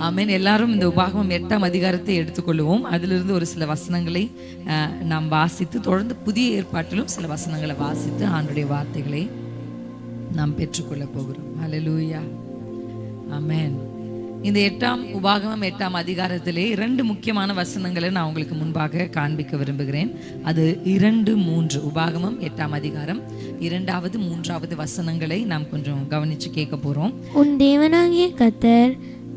ஆமென். எல்லாரும் இந்த உபாகமம் 8ஆம் அதிகாரத்தை எடுத்துக்கொள்வோம். அதிலிருந்து ஒரு சில வசனங்களை நாம் வாசித்து தொடர்ந்து புதிய ஏற்பாட்டிலும் சில வசனங்களை வாசித்து ஆண்டுடைய வார்த்தைகளை நாம் பெற்றுக்கொள்ள போகிறோம். ஹல்லேலூயா, ஆமென். இந்த உபாகமம் 8ஆம் அதிகாரத்திலே 2 முக்கியமான வசனங்களை நான் உங்களுக்கு முன்பாக காண்பிக்க விரும்புகிறேன். அது 2, 3 உபாகமம் 8ஆம் அதிகாரம் 2வது 3வது வசனங்களை நாம் கொஞ்சம் கவனிச்சு கேட்க போறோம். உன் தேவனாகிய கர்த்தர்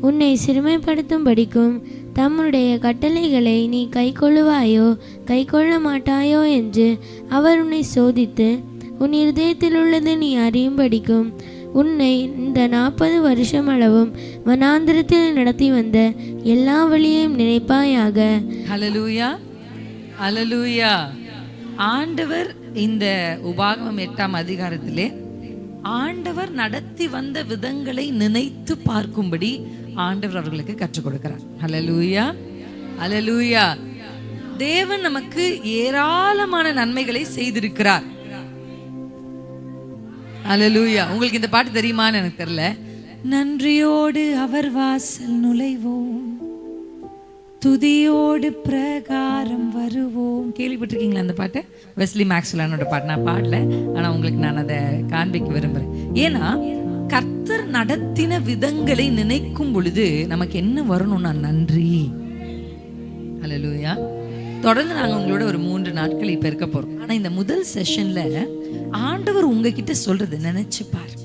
உன்னை சிறுமைப்படுத்தும்படிக்கும் தம்முடைய கட்டளைகளை நீ கைக்கொள்ளுவாயோ கைக்கொள்ள மாட்டாயோ என்று அவர் உன்னை சோதித்து உன் இருதயத்தில் உள்ளது நீ அறியும்படிக்கும் உன்னை இந்த 40 வருஷம் அளவும் வனாந்திரத்தில் நடத்தி வந்த எல்லா வழியையும் நினைப்பாயாக. ஹல்லேலூயா, ஹல்லேலூயா. ஆண்டவர் இந்த உபாகமம் 8ஆம் அதிகாரத்திலே ஆண்டவர் நடத்தி வந்த விதங்களை நினைத்து பார்க்கும்படி ஆண்டவர் அவர்களுக்கு கற்றுக் கொடுக்கிறார். ஹல்லேலூயா, ஹல்லேலூயா. தேவன் நமக்கு ஏராளமான நன்மைகளை செய்திருக்கிறார். ஹல்லேலூயா. உங்களுக்கு இந்த பாட்டு தெரியுமான்னு எனக்கு தெரியல. நன்றியோடு அவர் வாசல் நுழைவோம், துதியோடு பிரகாரம் வருவோம். கேள்விப்பட்டிருக்கீங்களா அந்த பாட்டு? வெஸ்லி மேக்ஸ்வெல்லனோட பாட்டு. நான் பாடல, ஆனா உங்களுக்கு நான் அதை காண்பிக்க விரும்புறேன். ஏன்னா கர்த்தர் நடத்தின விதங்களை நினைக்கும் பொழுது நமக்கு என்ன வரணும்னா நன்றி. ஹல்லேலூயா. தொடர்ந்து நாங்க உங்களோட ஒரு 3 நாட்கள் இப்ப இருக்க போறோம். ஆனா இந்த முதல் செஷன்ல ஆண்டவர் உங்ககிட்ட சொல்றது நினைச்சு பாரு,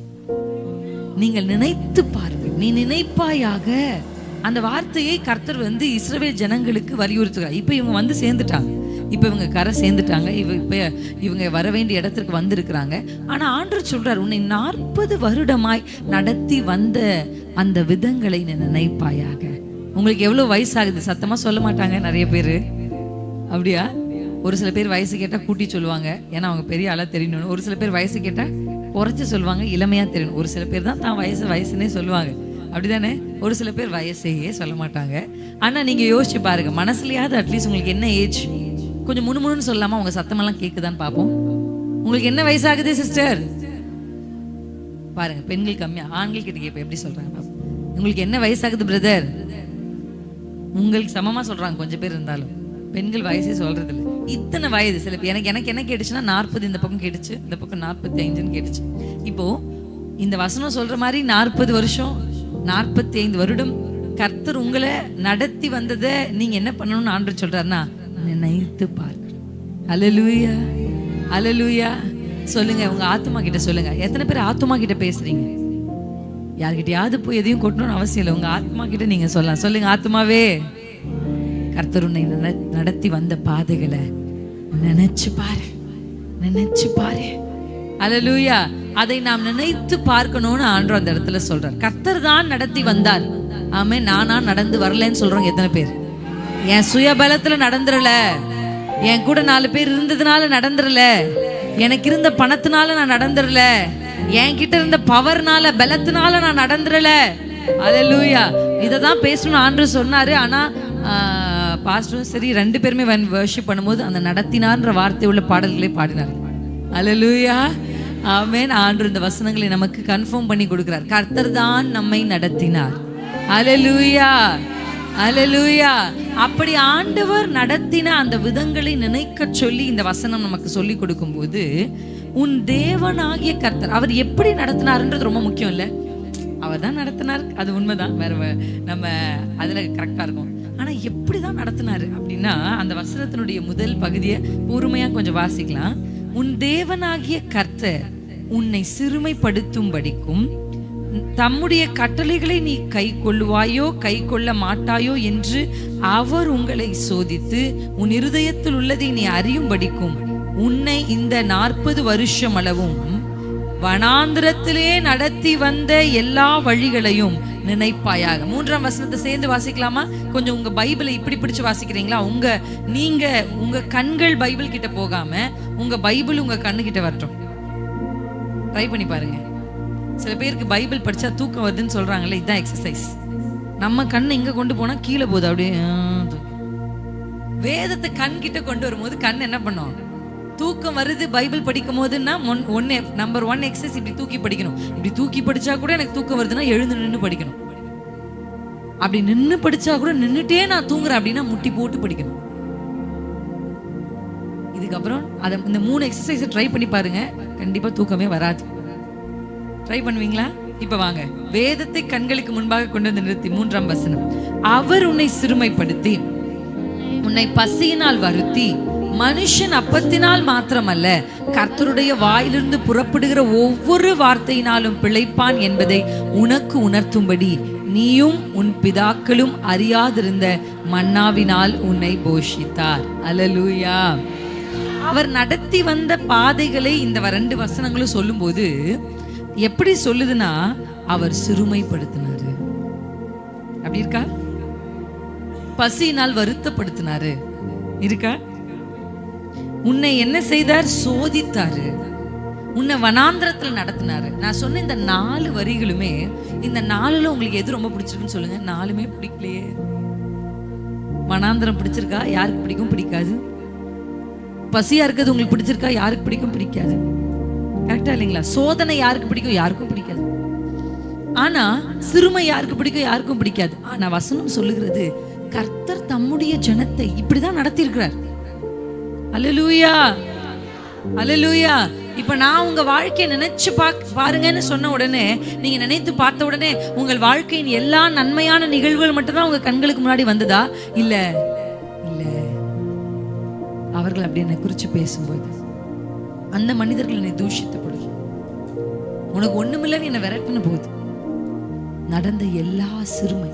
நீங்கள் நினைத்து பாருங்கள், நீ நினைப்பாயாக. அந்த வார்த்தையை கர்த்தர் இஸ்ரவேல் ஜனங்களுக்கு வலியுறுத்துகிறார். இப்ப இவங்க வந்து சேர்ந்துட்டாங்க, இப்ப இவங்க கரை சேர்ந்துட்டாங்க, இப்ப இவங்க வர வேண்டிய இடத்துக்கு வந்திருக்கிறாங்க. ஆனா ஆண்டவர் சொல்றார், உன்னை 40 வருடமாய் நடத்தி வந்த அந்த விதங்களை நீ நினைப்பாயாக. உங்களுக்கு எவ்வளவு வயசாகுது? சத்தமா சொல்ல மாட்டாங்க நிறைய பேரு. அப்படியா? ஒரு சில பேர் வயசு கேட்டா கூட்டி சொல்லுவாங்க, ஏன்னா அவங்க பெரிய ஆளா தெரியணும். ஒரு சில பேர் வயசு கேட்டா குறைச்சு சொல்லுவாங்க, இளமையா தெரியணும். ஒரு சில பேர் தான் வயசுன்னே சொல்லுவாங்க, அப்படிதானே? ஒரு சில பேர் வயசையே சொல்ல மாட்டாங்க. ஆனா நீங்க யோசிச்சு பாருங்க, மனசுலயாவது அட்லீஸ்ட் உங்களுக்கு என்ன ஏஜ் கொஞ்சம் முணுமுணுன்னு சொல்லாம உங்க சத்தமெல்லாம் கேக்குதான்னு பார்ப்போம். உங்களுக்கு என்ன வயசாகுது சிஸ்டர்? பாருங்க, பெண்கள் கம்மியா, ஆண்கள் கிட்ட கேட்ப எப்படி சொல்றாங்க. உங்களுக்கு என்ன வயசாகுது பிரதர்? உங்களுக்கு சமமா சொல்றாங்க கொஞ்சம் பேர் இருந்தாலும். பெண்கள் வயசே சொல்றது இல்லை. இத்தனை வயது சில பேர். எனக்கு என்ன கேட்டுச்சுன்னா 40 இந்த பக்கம் கேட்டுச்சு, இந்த பக்கம் 45ன்னு கேட்டுச்சு. இப்போ இந்த வசனம் சொல்ற மாதிரி 40 வருஷம் 45 வருடம் கர்த்தர் உங்களை நடத்தி வந்ததை நீங்க என்ன பண்ணணும்னு ஆண்டவர் சொல்றாருன்னா நினைத்து பார்க்கணும். ஹல்லேலூயா, ஹல்லேலூயா. சொல்லுங்க, உங்க ஆத்துமா கிட்ட சொல்லுங்க. எத்தனை பேர் ஆத்துமா கிட்ட பேசுறீங்க? யார்கிட்டயாவது போய் எதையும் கொட்டணும்னு அவசியம் இல்லை. உங்க ஆத்மா கிட்ட நீங்க சொல்லலாம். சொல்லுங்க, ஆத்மாவே, கர்த்தர் உன்னை நடத்தி வந்த பாதைகளை நினைச்சு பாரு, நினைச்சு பாரு. ஹல்லேலூயா. அதை நாம் நினைத்து பார்க்கணும்னு ஆண்டவர் அந்த இடத்துல சொல்றார். கர்த்தர் தான் நடத்தி வந்தார். ஆமே, நானா நடந்து வரலன்னு சொல்றோம் எத்தனை பேர்? என் சுயபலத்துல நடந்துடல, என் கூட 4 பேர் இருந்ததுனால நடந்துடல, எனக்கு இருந்த பணத்தினால நான் நடந்துடல, என்கிட்ட இருந்த பவர்னால பலத்தினால நான் நடந்துடல. ஹல்லேலூயா. இததான் பேசணும்னு ஆண்டவர் சொன்னாரு. ஆனா பாஸ்டரும் சரி 2 பேருமே வர்ஷிப் பண்ணும்போது அந்த நடத்தினார்ன்ற வார்த்தை உள்ள பாடல்களை பாடினார். ஹல்லேலூயா, ஆமென். ஆண்டவர் இந்த வசனங்களை நமக்கு கன்ஃபார்ம் பண்ணி கொடுக்கிறார். கர்த்தர் தான் நம்மை நடத்தினார். ஹல்லேலூயா, ஹல்லேலூயா. அப்படி ஆண்டவர் நடத்தின அந்த விதங்களை நினைக்க சொல்லி இந்த வசனம் நமக்கு சொல்லி கொடுக்கும் போது, உன் தேவனாகிய கர்த்தர் அவர் எப்படி நடத்தினார்ன்றது ரொம்ப முக்கியம் இல்ல? அவர் தான் நடத்தினார், அது உண்மைதான், வேற நம்ம அதுல கரெக்டா இருக்கும். ஆனா எப்படிதான் நடத்தினாரு அப்படின்னா அந்த வசனத்தினுடைய முதல் பகுதியை பொறுமையா கொஞ்சம் வாசிக்கலாம். உன் தேவனாகிய கர்த்தர் உன்னை சிறுமைப்படுத்தும்படிக்கும் தம்முடைய கட்டளைகளை நீ கை கொள்ளுவாயோ கை கொள்ள மாட்டாயோ என்று அவர் உங்களை சோதித்து உன் இருதயத்தில் உள்ளதை நீ அறியும்படிக்கும் உன்னை இந்த 40 வருஷம் அளவும் வனாந்திரத்திலே நடத்தி வந்த எல்லா வழிகளையும் நினைப்பாயாக. 3ஆம் வசனத்தை சேர்ந்து வாசிக்கலாமா? கொஞ்சம் உங்க பைபிளை இப்படி பிடிச்சு வாசிக்கிறீங்களா? நீங்க உங்க கண்கள் பைபிள் கிட்ட போகாம உங்க பைபிள் உங்க கண்ணு கிட்ட வரட்டும். ட்ரை பண்ணி பாருங்க. சில பேருக்கு பைபிள் படிச்சா தூக்கம் வருதுன்னு சொல்றாங்கல்ல, இதுதான் எக்ஸசைஸ். நம்ம கண்ணை இங்க கொண்டு போனா கீழே போகுது. அப்படியே வேதத்தை கண் கிட்ட கொண்டு வரும்போது கண் என்ன பண்ணும்? தூக்கம் வருது பைபிள் படிக்கும் போதுன்னா நம்பர் 1 எக்ஸசைஸ் இப்படி தூக்கி படிக்கணும். இப்படி தூக்கி படிச்சா கூட எனக்கு தூக்கம் வருதுன்னா எழுந்து நின்று படிக்கணும். அப்படி நின்னு படிச்சா கூட நின்னுட்டே நான் தூங்குறேன் அப்படின்னா முட்டி போட்டு படிக்கணும். இதுக்கப்புறம் அதை இந்த 3 எக்ஸசைஸ் ட்ரை பண்ணி பாருங்க, கண்டிப்பா தூக்கமே வராது. ட்ரை பண்ணுவீங்களா? இப்ப வாங்க, வேதத்தை கண்களுக்கு முன்பாக கொண்டு வந்து நிறுத்தி 3ஆம் வசனம். அவர் உன்னை சிறுமைப்படுத்தி உன்னை பசியினால் வருத்தி மனுஷன் அப்பத்தினால் மாத்திரமல்ல கர்த்தருடைய வாயிலிருந்து புறப்படுகிற ஒவ்வொரு வார்த்தையினாலும் பிழைப்பான் என்பதை உனக்கு உணர்த்தும்படி நீயும் உன் பிதாக்களும் அறியாதிருந்த மன்னாவினால் உன்னை போஷித்தார். அல்லேலூயா. அவர் நடத்தி வந்த பாதைகளை இந்த 2 வசனங்களும் சொல்லும்போது எப்படி சொல்லுதுன்னா, அவர் சிறுமைப்படுத்தினாரு. அப்படி இருக்கா? பசியினால் வருத்தப்படுத்தினாரு இருக்கா? உன்னை என்ன செய்தார்? சோதித்தாரு. உன்னை வனாந்திரத்துல நடத்தினாரு. நான் சொன்ன இந்த 4 வரிகளுமே, இந்த 4ல உங்களுக்கு எது ரொம்ப பிடிச்சிருக்குன்னு சொல்லுங்க. 4மே பிடிக்கலையே. வனாந்திரம் பிடிச்சிருக்கா? யாருக்கு பிடிக்கும்? பிடிக்காது. பசியா இருக்கிறது உங்களுக்கு பிடிச்சிருக்கா? யாருக்கு பிடிக்கும்? பிடிக்காது. கரெக்டா இல்லைங்களா? சோதனை யாருக்கு பிடிக்கும்? யாருக்கும் பிடிக்காது. ஆனா சிறுமை யாருக்கு பிடிக்கும்? யாருக்கும் பிடிக்காது. ஆனா வசனம் சொல்லுகிறது, கர்த்தர் தம்முடைய ஜனத்தை இப்படிதான் நடத்தி இருக்கிறார். அல்லேலூயா, அல்லேலூயா. இப்ப நான் உங்க வாழ்க்கையை நினைச்சு பாருங்கன்னு சொன்ன உடனே, நீங்க நினைத்து பார்த்த உடனே உங்கள் வாழ்க்கையின் எல்லா நன்மையான நிகழ்வுகள் மட்டும்தான் உங்க கண்களுக்கு முன்னாடி வந்ததா? இல்ல இல்ல. அவர்கள் அப்படி என்னை குறிச்சு பேசும்போது, அந்த மனிதர்கள் என்னை தூஷித்த பொழுது, உனக்கு ஒண்ணுமில்லைன்னு என்னை விரட்டுன்னு போகுது, நடந்த எல்லா சிறுமை,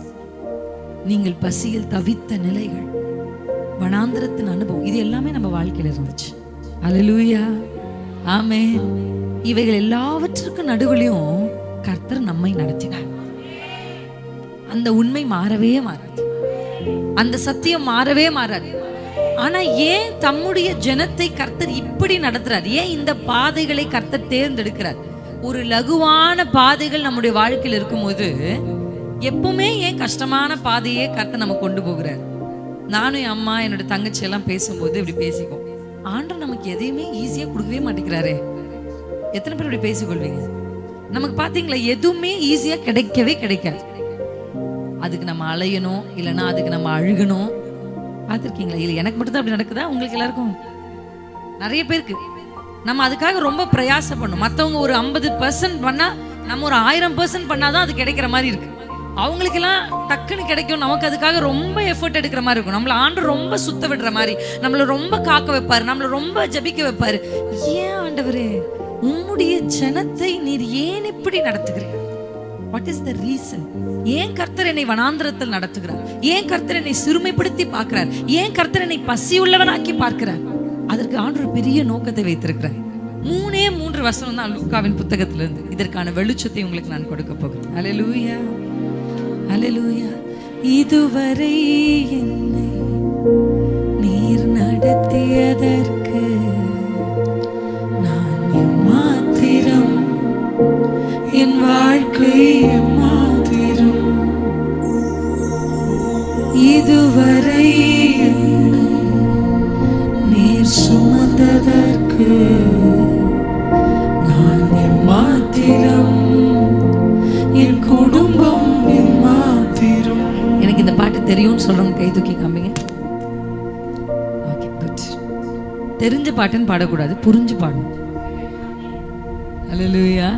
நீங்கள் பசியில் தவித்த நிலைகள், வனாந்திரத்தின் அனுபவம், இது எல்லாமே நம்ம வாழ்க்கையில இருந்துச்சு. அல்லேலூயா, ஆமென். இவைகள் எல்லாவற்றுக்கும் நடுவிலையும் கர்த்தர் நம்மை நடத்தினார். அந்த உண்மை மாறவே மாறாது, அந்த சத்தியம் மாறவே மாறாது. ஆனா ஏன் தம்முடைய ஜனத்தை கர்த்தர் இப்படி நடத்துறார்? ஏன் இந்த பாதைகளை கர்த்தர் தேர்ந்தெடுக்கிறார்? ஒரு லகுவான பாதைகள் நம்முடைய வாழ்க்கையில் இருக்கும்போது எப்பவுமே ஏன் கஷ்டமான பாதையே கர்த்தர் நம்ம கொண்டு போகிறார்? நானும் என் அம்மா என்னோட தங்கச்சி எல்லாம் பேசும்போது இப்படி பேசிக்குவோம், ஆண்டவர் நமக்கு எதையுமே ஈஸியா கொடுக்கவே மாட்டேங்கிறாரே. எத்தனை பேர் இப்படி பேசிக்கொள்வீங்க? நமக்கு பாத்தீங்களா, எதுவுமே ஈஸியா கிடைக்கவே கிடைக்காது. அதுக்கு நம்ம அலையணும், இல்லைன்னா அதுக்கு நம்ம அழுகணும். பார்த்துருக்கீங்களா? இல்லை எனக்கு மட்டும் தான் அப்படி நடக்குதா? உங்களுக்கு எல்லாருக்கும்? நிறைய பேருக்கு நம்ம அதுக்காக ரொம்ப பிரயாசம் பண்ணும். மற்றவங்க ஒரு 50% பண்ணா நம்ம ஒரு 1000% பண்ணாதான் அது கிடைக்கிற மாதிரி இருக்கு. அவங்களுக்கெல்லாம் டக்குன்னு கிடைக்கும், நமக்கு அதுக்காக ரொம்ப எஃபர்ட் எடுக்கிற மாதிரி இருக்கும். நம்மள ஆண்டவர் ரொம்ப சுத்த விடுற மாதிரி, நம்மள ரொம்ப காக்க வைப்பாரு, நம்மள ரொம்ப ஜபிக்க வைப்பாரு. ஏன் ஆண்டவரே, உம்முடைய ஜனத்தை நீர் ஏன் இப்படி நடத்துகிறீர்? What is the reason? ஏன் கர்த்தர் என்னை வனாந்திரத்தில் நடத்துகிறார்? ஏன் கர்த்தர் என்னை சிறுமைப்படுத்தி பார்க்கிறார்? ஏன் கர்த்தர் என்னை பசியுள்ளவனாக்கி பார்க்கிறார்? அதற்கு ஆண்டவர் பெரிய நோக்கத்தை வைத்திருக்கிறார். 3 வசனம் தான் லூக்காவின் புத்தகத்திலிருந்து. இதற்கான வெளிச்சத்தை உங்களுக்கு நான் கொடுக்க போகிறேன். அல்லேலூயா, அல்லேலூயா. இதுவரை என்னை நீர் நடத்தியதற்கு நான் எம்மாத்திரம், என் வாழ்க்கை எம்மாத்திரம். இதுவரை என்னை நீர் சுமந்ததற்கு நான் எம்மாத்திரம், என் குடும்பம் எம்மாத்திரம். எனக்கு இந்த பாட்டு தெரியும்னு சொல்றவங்க கை தூக்கி காமிங்க. தெரிஞ்ச பாட்டுன்னு பாடக்கூடாது, புரிஞ்சு பாடணும். அல்லேலூயா.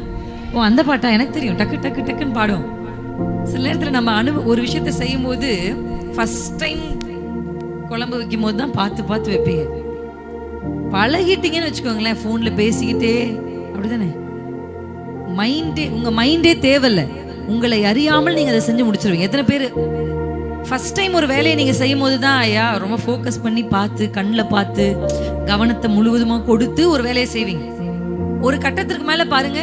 ஓ, அந்த பாட்டா? எனக்கு தெரியும், டக்கு டக்கு டக்குன்னு பாடும். சில நேரத்தில் நம்ம ஒரு விஷயத்தை செய்யும் போது, ஃபர்ஸ்ட் டைம் குழம்பு வைக்கும் போது தான் பார்த்து பார்த்து வைப்பீங்க. பழகிட்டீங்கன்னு வச்சுக்கோங்களேன், ஃபோனில் பேசிக்கிட்டே, அப்படிதானே? உங்க மைண்டே தேவையில்லை, உங்களை அறியாமல் நீங்க அதை செஞ்சு முடிச்சிருவீங்க. எத்தனை பேர் ஃபர்ஸ்ட் டைம் ஒரு வேலையை நீங்க செய்யும் போது தான் ஐயா ரொம்ப ஃபோக்கஸ் பண்ணி பார்த்து, கண்ணில் பார்த்து, கவனத்தை முழுவதுமா கொடுத்து ஒரு வேலையை செய்வீங்க. ஒரு கட்டத்திற்கு மேல பாருங்க,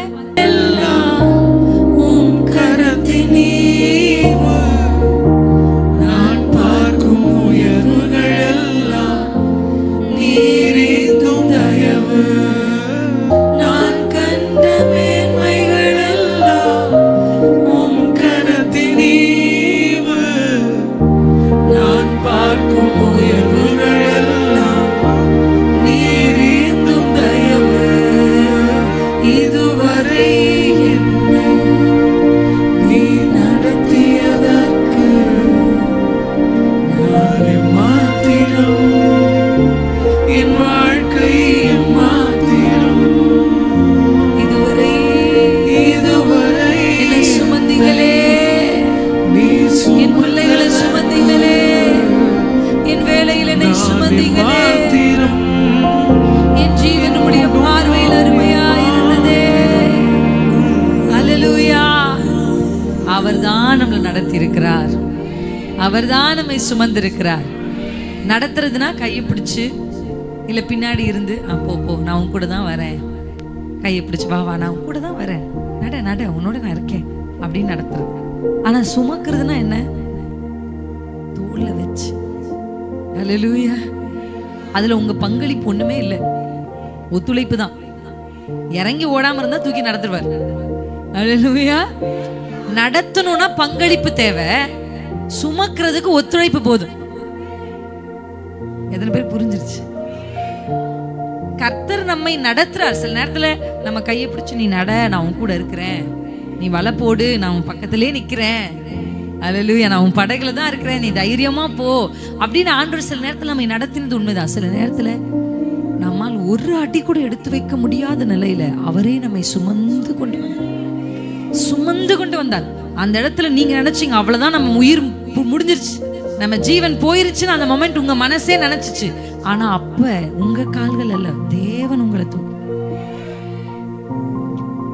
நான் பார்க்கும் உயர்வுகள் எல்லாம் நீரேந்தும் தயவு, நான் கண்ட மேன்மைகள் எல்லாம் உம் கரத்தின் ஈவு, நான் பார்க்கும் உயர்வுகள் எல்லாம் நீரேந்தும் தயவு. இதுவரை என்னை நீ நடத்தியதற்கு பிள்ளைகளை சுமந்தீங்களே, என் வேலையில் என்னை சுமந்தீங்களே, என் ஜீவன் உம்முடைய பார்வையில் அருமையா இருந்ததே. அல்லேலூயா. அவர்தான் நம்மளை நடத்தி இருக்கிறார், அவர்தான் நம்மை சுமந்திருக்கிறார். நடத்துறதுனா கையை பிடிச்சு, இல்ல பின்னாடி இருந்து போ நான் உன் கூட தான் வரேன், கையை பிடிச்சு வா நான் உன் கூட தான் வரேன், நட உன்னோட நான் இருக்கேன் அப்படின்னு நடத்துறது. ஆனா சுமக்கிறதுனா என்ன? தோல்ல வச்சு. அல்லேலூயா. அதுல உங்க பங்களிப்பு ஒண்ணுமே இல்லை, ஒத்துழைப்பு தான். இறங்கி ஓடாம இருந்தா தூக்கி நடத்துவார். அல்லேலூயா. நடத்தணும்னா பங்களிப்பு தேவை, சுமக்கிறதுக்கு ஒத்துழைப்பு போதும். எத்தனை பேர் புரிஞ்சிருச்சு? கர்த்தர் நம்மை நடத்துறார். சில நேரத்துல நம்ம கையை பிடிச்சு நீ நட, நான் உன் கூட இருக்கிறேன், நீ வலை போடு, நான் உன் பக்கத்திலே நிக்கிறேன், அல்லேலூயா, நான் உன் படகுல தான் இருக்கிறேன், நீ தைரியமா போ அப்படின்னு ஆண்டவர் சில நேரத்துல நம்மை நடத்தினது உண்மைதான். சில நேரத்துல நம்மால் ஒரு அடி கூட எடுத்து வைக்க முடியாத நிலையில அவரே நம்மை சுமந்து கொண்டு வந்தார். அந்த இடத்துல நீங்க நினைச்சீங்க அவ்வளவுதான், நம்ம உயிர் முடிஞ்சிருச்சு, நம்ம ஜீவன் போயிருச்சுன்னு அந்த மொமெண்ட் உங்க மனசே நினைச்சிச்சு. ஆனா அப்ப உங்க கால்கள் அல்ல, தேவன் உங்களை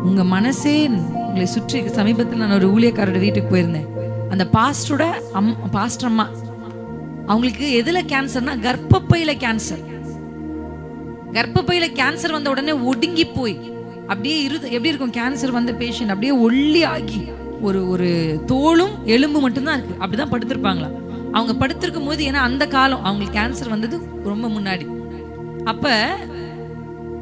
உங்க மனசே உங்களை சுற்றி. சமீபத்தில் நான் ஒரு ஊழியக்காரோட வீட்டுக்கு போயிருந்தேன். அந்த பாஸ்டர் அம்மா, அவங்களுக்கு எதுல கேன்சர்னா கர்ப்பப்பையில கேன்சர். கர்ப்பப்பையில கேன்சர் வந்த உடனே ஒடுங்கி போய் அப்படியே எப்படி இருக்கும் கேன்சர் வந்த பேஷண்ட், அப்படியே ஒல்லி ஆகி ஒரு தோலும் எலும்பு மட்டும்தான் இருக்கு, அப்படிதான் படுத்திருப்பாங்களாம். அவங்க படுத்திருக்கும் போது, ஏன்னா அந்த காலம் அவங்களுக்கு கேன்சர் வந்தது ரொம்ப முன்னாடி, அப்ப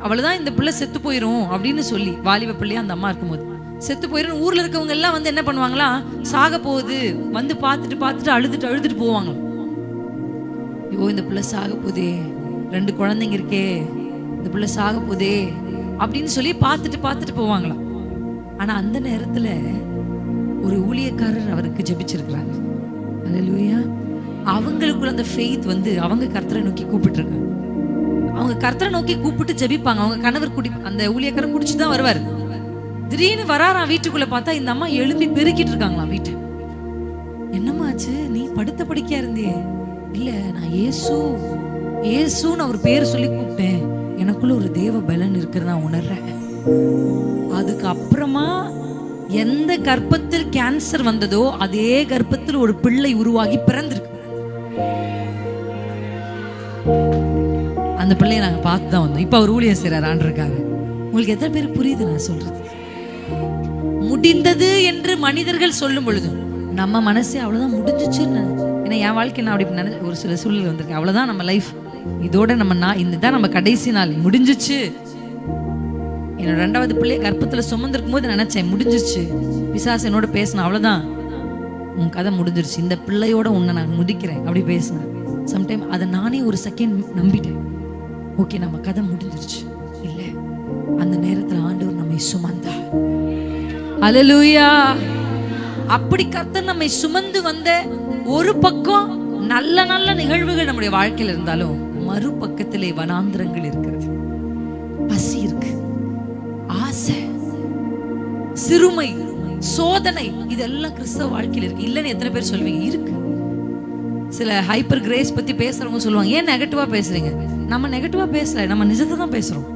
அவ்வளவுதான் இந்த பிள்ளை செத்து போயிரும் அப்படின்னு சொல்லி, வாலிப பிள்ளையா அந்த அம்மா இருக்கும்போது செத்து போயிரும். ஊர்ல இருக்கவங்க எல்லாம் வந்து என்ன பண்ணுவாங்களா, சாக போகுது வந்து பார்த்துட்டு அழுதுட்டு போவாங்க. ஐயோ இந்த பிள்ளை சாக போதே, 2 குழந்தைங்க இருக்கே, இந்த பிள்ளை சாக போதே அப்படின்னு சொல்லி பார்த்துட்டு போவாங்களாம். ஆனா அந்த நேரத்துல ஒரு ஊழியக்காரர் அவருக்கு ஜெபிச்சிருக்கிறாங்க. அல்லேலூயா. அவங்களுக்குள்ள அந்த ஃபெய்த் வந்து அவங்க கர்த்தரை நோக்கி கூப்பிட்டுருக்காங்க. அவங்க கர்த்தரை நோக்கி கூப்பிட்டு ஜெபிப்பாங்க. அவங்க கணவர் அந்த ஊழியக்காரர் குடிச்சுட்டு தான் வருவார். திடீர்னு வராராம் வீட்டுக்குள்ள, பார்த்தா இந்த அம்மா எழும்பி பெருக்கிட்டு இருக்காங்களாம் வீட்டை. என்னம்மா ஆச்சு, நீ படுத்த படுக்கையா இருந்தியே? இல்ல, நான் ஏசுன்னு அவர் பேர் சொல்லி கூப்பிட்டேன், எனக்குள்ள ஒரு தேவ பலன் இருக்கிறது நான் உணர்றேன். அதுக்கு அப்புறமா எந்த கர்ப்பத்தில் கேன்சர் வந்ததோ அதே கர்ப்பத்தில் ஒரு பிள்ளை உருவாகி பிறந்திருக்கு. அந்த பிள்ளையை நாங்க பார்த்து தான் வந்தோம். இப்ப அவர் ஊழியம் செய்றார் ஆண்டவருக்காக. உங்களுக்கு எத்தனை பேர் புரியுது நான் சொல்றது? முடிந்தது என்று மனிதர்கள் சொல்லும் பொழுது நம்ம மனசே அவ்வளவுதான் முடிஞ்சிச்சுன்னு. ஏன்னா என் வாழ்க்கை நான் அப்படி நினைச்ச ஒரு சில சூழ்நிலை வந்திருக்கேன். அவ்வளவுதான் நம்ம லைஃப், இதோட இதுதான் நம்ம கடைசி நாள், முடிஞ்சிச்சு. என்னோட 2வது பிள்ளைய கர்ப்பத்துல சுமந்திருக்கும் போது நினைச்சேன் முடிஞ்சிருச்சு, பிசாசு என்னோட பேசின, அவ்வளவுதான் உன் கதை முடிஞ்சிருச்சு, இந்த பிள்ளையோட உன்னை நான் முடிக்கிறேன் அப்படி பேசினேன். சம்டைம் அதை நானே ஒரு செகண்ட் நம்பிட்டேன். ஓகே, நம்ம கதை முடிஞ்சிருச்சு. இல்ல, அந்த நேரத்துல ஆண்டவர் நம்மை சுமந்தார். அல்லேலூயா. அப்படி கர்த்தர் நம்மை சுமந்து வந்த ஒரு பக்கம் நல்ல நல்ல நிகழ்வுகள் நம்முடைய வாழ்க்கையில் இருந்தாலும், மறுபக்கத்திலே வனாந்திரங்கள் இருக்கிறது, பசி இருக்கு, ஆசை, சிறுமை, சோதனை, இதெல்லாம் கிறிஸ்தவ வாழ்க்கையில் இருக்கு. இல்லைன்னு எத்தனை பேர் சொல்வீங்க? இருக்கு. சில ஹைப்பர் கிரேஸ் பத்தி பேசுறவங்க சொல்லுவாங்க, ஏன் நெகட்டிவா பேசுறீங்க? நம்ம நெகட்டிவா பேசல, நம்ம நிஜத்தை தான் பேசுறோம்.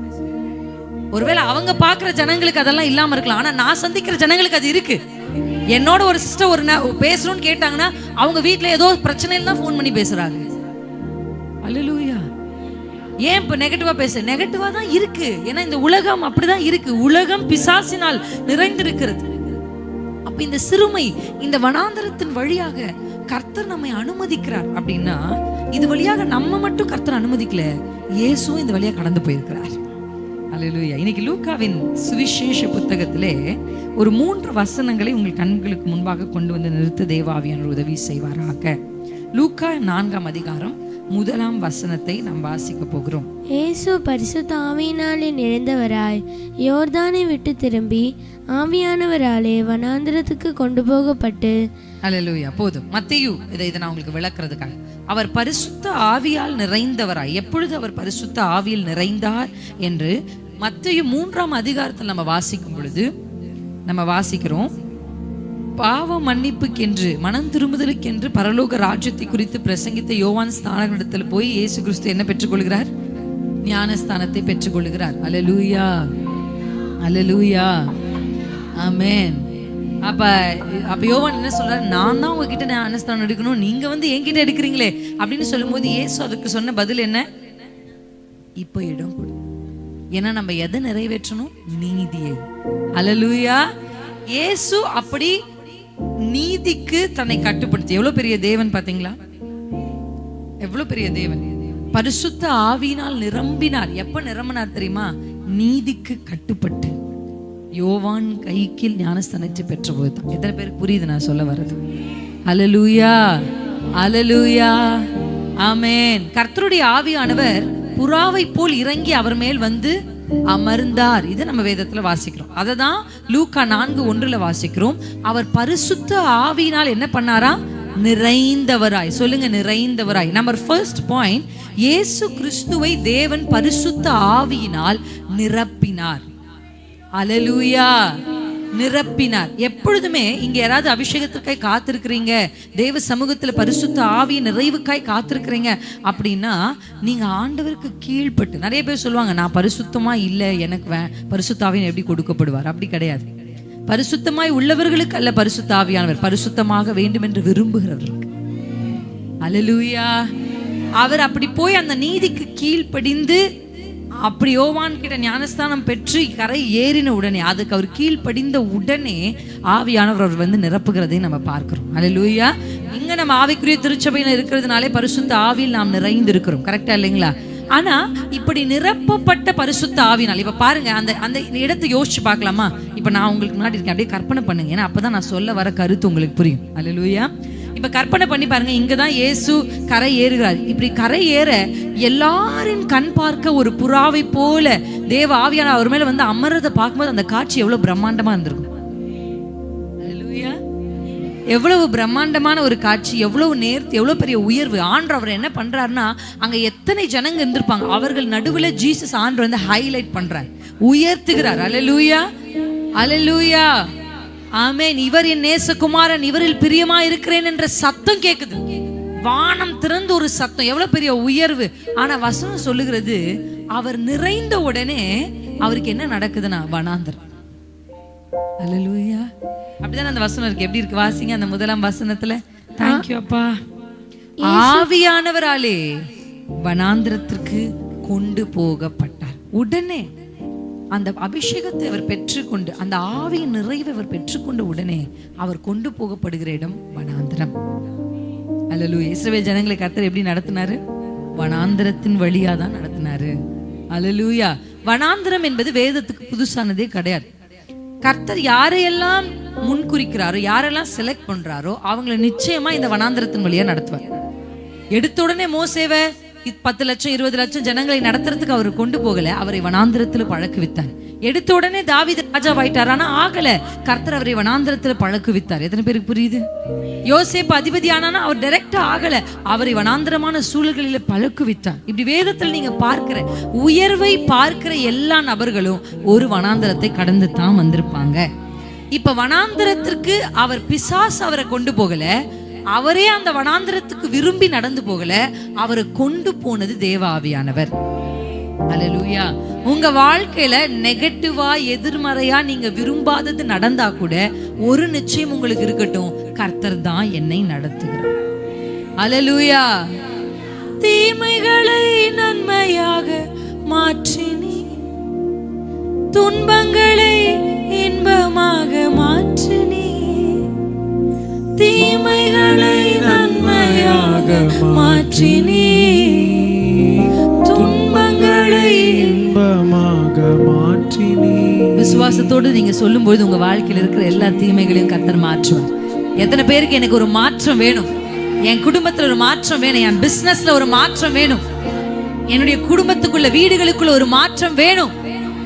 ஒருவேளை அவங்க பாக்குற ஜனங்களுக்கு அதெல்லாம் இல்லாம இருக்கலாம், ஆனா நான் சந்திக்கிற ஜனங்களுக்கு அது இருக்கு. என்னோட ஒரு சிஸ்டர் ஒரு பேசணும்னு கேட்டாங்கன்னா அவங்க வீட்டுல ஏதோ பிரச்சனையில தான் ஃபோன் பண்ணி பேசுறாங்க. அல்லேலூயா. ஏன் இப்ப நெகட்டிவா பேச? நெகட்டிவா தான் இருக்கு. ஏன்னா இந்த உலகம் அப்படிதான் இருக்கு. உலகம் பிசாசினால் நிறைந்திருக்கிறது. அப்ப இந்த சிறுமை, இந்த வனாந்தரத்தின் வழியாக கர்த்தர் நம்மை அனுமதிக்கிறார் அப்படின்னா, இது வழியாக நம்ம மட்டும் கர்த்தர் அனுமதிக்கல, இயேசுவும் இந்த வழியா கடந்து போயிருக்கிறார். அல்லேலூயா. இன்னைக்கு லூக்காவின் சுவிசேஷ புத்தகத்திலே ஒரு 3 வசனங்களை உங்கள் கண்களுக்கு முன்பாக கொண்டு வந்து நிறுத்த தேவாவியானவர் உதவி செய்வாராக. லூக்கா 4ஆம் அதிகாரம் 1ஆம் வசனத்தை நாம் வாசிக்க போகிறோம். இயேசு பரிசுத்த ஆவியினாலே நிறைந்தவராய் யோர்தானை விட்டு திரும்பி ஆவியானவராலே வனாந்திரத்துக்கு கொண்டு போகப்பட்டு. அல்லேலூயா. போதும். மத்தேயு இதை நான் உங்களுக்கு விளக்குறதுக்காக, அவர் பரிசுத்த ஆவியால் நிறைந்தவராய், எப்பொழுது அவர் பரிசுத்த ஆவியில் நிறைந்தார் என்று மத்தேயு 3ஆம் அதிகாரத்தில் நம்ம வாசிக்கும் பொழுது நம்ம வாசிக்கிறோம். பாவ மன்னிப்புக்கென்று மனம் திரும்புதலுக்கென்று பரலோக ராஜ்யத்தை குறித்து பிரசங்கித்த யோவான் ஸ்நானகனிடத்தில் போய் இயேசு கிறிஸ்து என்ன பெற்றுக்கொள்கிறார்? ஞானஸ்தானத்தை பெற்றுக்கொள்கிறார். அல்லேலூயா, அல்லேலூயா, ஆமென். அப்ப யோவான் என்ன சொல்றாரு? நான் தான் உங்ககிட்ட ஞானஸ்தானம் எடுக்கணும், நீங்க வந்து என்கிட்ட எடுக்கிறீங்களே அப்படின்னு சொல்லும்போது இயேசு அதுக்கு சொன்ன பதில் என்ன? இப்போ இடம் கொடு. ஏன்னா நம்ம எதை நிறைவேற்றணும்? நீதியை. அல்லேலூயா. இயேசு அப்படி நீதிக்கு தன்னை கட்டுப்படுத்தி, எவ்வளவு பெரிய தேவன் பாத்தீங்களா? எவ்வளவு பெரிய தேவன். பரிசுத்த ஆவியினால் நிரம்பினார். எப்ப நிரம்பினார் தெரியுமா? நீதிக்கு கட்டுப்பட்டு யோவான் கைக்கு ஞானஸ்தானத்தை பெற்ற போதுதான். எத்தனை பேருக்கு புரியுது நான் சொல்ல வர்றது? அல்லேலூயா, அல்லேலூயா, ஆமென். கர்த்தருடைய ஆவியானவர் புறாவை போல் இறங்கி அவர் மேல் வந்து அமர்ந்தார். இதை நம்ம வேதத்துல வாசிக்கிறோம். அதை தான் லூக்கா 4:1 வாசிக்கிறோம். அவர் பரிசுத்த ஆவியினால் என்ன பண்ணாரா? நிறைந்தவராய். சொல்லுங்க, நிறைந்தவராய். நம்பர் ஃபர்ஸ்ட் பாயிண்ட், இயேசு கிறிஸ்துவை தேவன் பரிசுத்த ஆவியினால் நிரப்பினார். அல்லேலூயா, நிரப்பினார். எப்பொழுதுமே இங்க யாராவது அபிஷேகத்துக்காய் காத்திருக்கிறீங்க, தேவ சமூகத்துல பரிசுத்த ஆவிய நிறைவுக்காய் காத்திருக்கிறீங்க அப்படின்னா நீங்க ஆண்டவருக்கு கீழ்பட்டு. நிறைய பேர் சொல்லுவாங்க, நான் பரிசுத்தமா இல்லை, எனக்கு பரிசுத்த ஆவியன் எப்படி கொடுக்கப்படுவார்? அப்படி கிடையாது. பரிசுத்தமாய் உள்ளவர்களுக்கு அல்ல பரிசுத்த ஆவியானவர், பரிசுத்தமாக வேண்டும் என்று விரும்புகிறவர்களுக்கு. அல்லேலூயா. அவர் அப்படி போய் அந்த நீதிக்கு கீழ்ப்படிந்து அப்படி யோவான் கிட்ட ஞானஸ்தானம் பெற்று கரை ஏறின உடனே, அதுக்கு அவர் கீழ்ப்படிந்த உடனே ஆவியானவர் அவர் வந்து நிரப்புகிறதை நம்ம பார்க்கிறோம். அல்லேலூயா. இங்க நம்ம ஆவிக்குரிய திருச்சபையில இருக்கிறதுனாலே பரிசுத்த ஆவியில் நாம் நிறைந்து இருக்கிறோம். கரெக்டா இல்லைங்களா? ஆனா இப்படி நிரப்பப்பட்ட பரிசுத்த ஆவினால், இப்ப பாருங்க, அந்த அந்த இடத்தை யோசிச்சு பார்க்கலாமா? இப்ப நான் உங்களுக்கு முன்னாடி இருக்கேன், அப்படியே கற்பனை பண்ணுங்க. ஏன்னா அப்பதான் நான் சொல்ல வர கருத்து உங்களுக்கு புரியும். அல்லேலூயா. இப்ப கற்பனை பண்ணி பாருங்க, இங்கதான் இயேசு கரை ஏறுகிறார். இப்படி கரை ஏற எல்லாரின் கண் பார்க்க ஒரு புறாவை போல தேவ ஆவியான அவர் மேல வந்து அமர்றதை பார்க்கும்போது அந்த காட்சி எவ்வளவு பிரம்மாண்டமா இருந்திருக்கும். அல்லேலூயா. எவ்வளவு பிரம்மாண்டமான ஒரு காட்சி, எவ்வளவு நேர்த்தி, எவ்வளவு பெரிய உயர்வு. ஆண்டவர் அவர் என்ன பண்றாருன்னா, அங்க எத்தனை ஜனங்க இருந்திருப்பாங்க, அவர்கள் நடுவுல ஜீசஸ் ஆண்டவர் வந்து ஹைலைட் பண்றார், உயர்த்துகிறார். அல்லேலூயா, அல்லேலூயா, ஆமென். இவர் என் நேசகுமாரன், இவரில் பிரியமா இருக்கிறேன் என்ற சத்தம் கேக்குது. வானம் திறந்து ஒரு சத்தம், எவ்வளவு பெரிய உயர்வு. ஆனா வசனம் சொல்லுகிறது, அவர் நிறைந்த உடனே அவருக்கு என்ன நடக்குதுன்னா வனாந்தரம். அல்லேலூயா. அப்படிதான் அந்த வசனம் இருக்கு. எப்படி இருக்கு வாசிங்க அந்த முதலாம் வசனத்துல. தேங்க்யூ அப்பா. ஆவியானவராலே வனாந்திரத்திற்கு கொண்டு போகப்பட்டார். உடனே அந்த அபிஷேகத்தை அவர் பெற்றுக்கொண்டு, அந்த ஆவியின் நிறைவை அவர் பெற்றுக்கொண்ட உடனே அவர் கொண்டு போகப்படுகிற இடம் வனாந்திரம். அல்லேலூயா. இஸ்ரவேல் ஜனங்களை கர்த்தர் எப்படி நடத்தினாரு? வனாந்திரத்தின் வழியா தான் நடத்தினாரு. அல்லேலூயா. வனாந்திரம் என்பது வேதத்துக்கு புதுசானதே கிடையாது. கர்த்தர் யாரையெல்லாம் முன்குறிக்கிறாரோ, யாரெல்லாம் செலக்ட் பண்றாரோ அவங்களை நிச்சயமா இந்த வனாந்திரத்தின் வழியா நடத்துவார். எடுத்த உடனே மோசேவை 10 லட்சம் 20 லட்சம் ஜனங்களை நடத்துறதுக்கு அவர் கொண்டு போகல, அவரை வனாந்திரத்துல பழக்குவித்தார். எடுத்த உடனே தாவீது ராஜாவாயிட்டார், ஆனா ஆகல, கர்த்தர் அவரை வனாந்திரத்துல பழக்குவித்தார். எத்தனை பேருக்கு புரியுது? யோசேப்பு அதிபதி ஆனானா அவர் டைரக்டா ஆகல, அவரை வனாந்திரமான சூழல்களில பழக்குவித்தார். இப்படி வேதத்தில் நீங்க பார்க்கிற உயர்வை பார்க்கிற எல்லா நபர்களும் ஒரு வனாந்திரத்தை கடந்து தான் வந்திருப்பாங்க. இப்ப வனாந்திரத்திற்கு அவர் பிசாசு அவரை கொண்டு போகல, அவரே அந்த வனாந்திரத்துக்கு விரும்பி நடந்து போகல, அவரை கொண்டு போனது தேவ ஆவியானவர். அல்லேலூயா. உங்க வாழ்க்கையில நெகட்டிவா எதிர்மறையா நீங்க விரும்பாதது நடந்தா கூட ஒரு நிச்சயம் உங்களுக்கு இருக்கட்டும், கர்த்தர் தான் என்னை நடத்துகிறார். அல்லேலூயா. தீமைகளை நன்மையாக மாற்றினி, துன்பங்களை இன்பமாக மாற்றினி, தீமைகளை நன்மையாக மாற்றினி, துன்பங்களை இன்பமாக மாற்றினி. விசுவாசத்தோடு நீங்க சொல்லும்போது உங்க வாழ்க்கையில் இருக்கிற எல்லா தீமைகளையும் கர்த்தர் மாற்றுவார். எத்தனை பேருக்கு எனக்கு ஒரு மாற்றம் வேணும்? என் குடும்பத்துல ஒரு மாற்றம் வேணும், என் பிசினஸ்ல ஒரு மாற்றம் வேணும், என்னுடைய குடும்பத்துக்குள்ள வீடுகளுக்குள்ள ஒரு மாற்றம் வேணும்.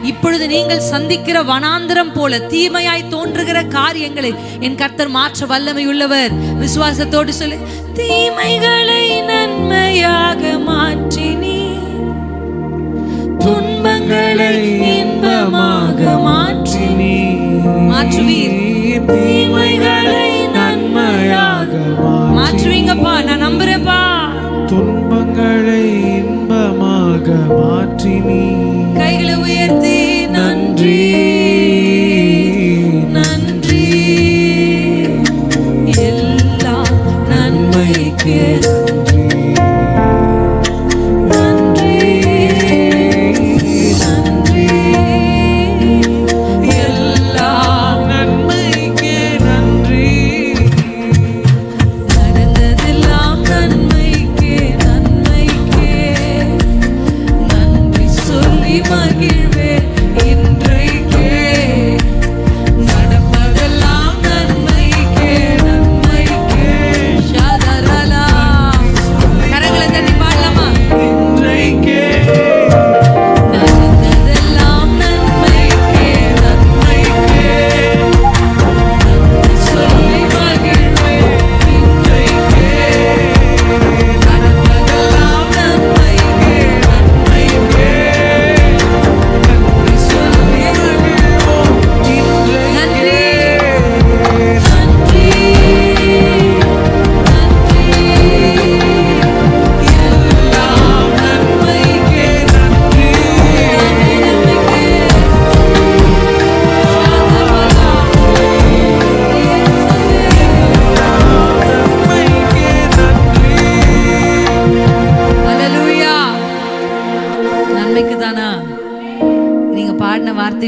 இப்பொழுது நீங்கள் சந்திக்கிற வனாந்திரம் போல தீமையாய் தோன்றுகிற காரியங்களை என் கர்த்தர் மாற்ற வல்லமை உள்ளவர். விசுவாசத்தோடு சொல்லு, தீமைகளை நன்மையாக மாற்றினி, துன்பங்களை இன்பமாக மாற்றினி, மாற்றுவீர். தீமைகளை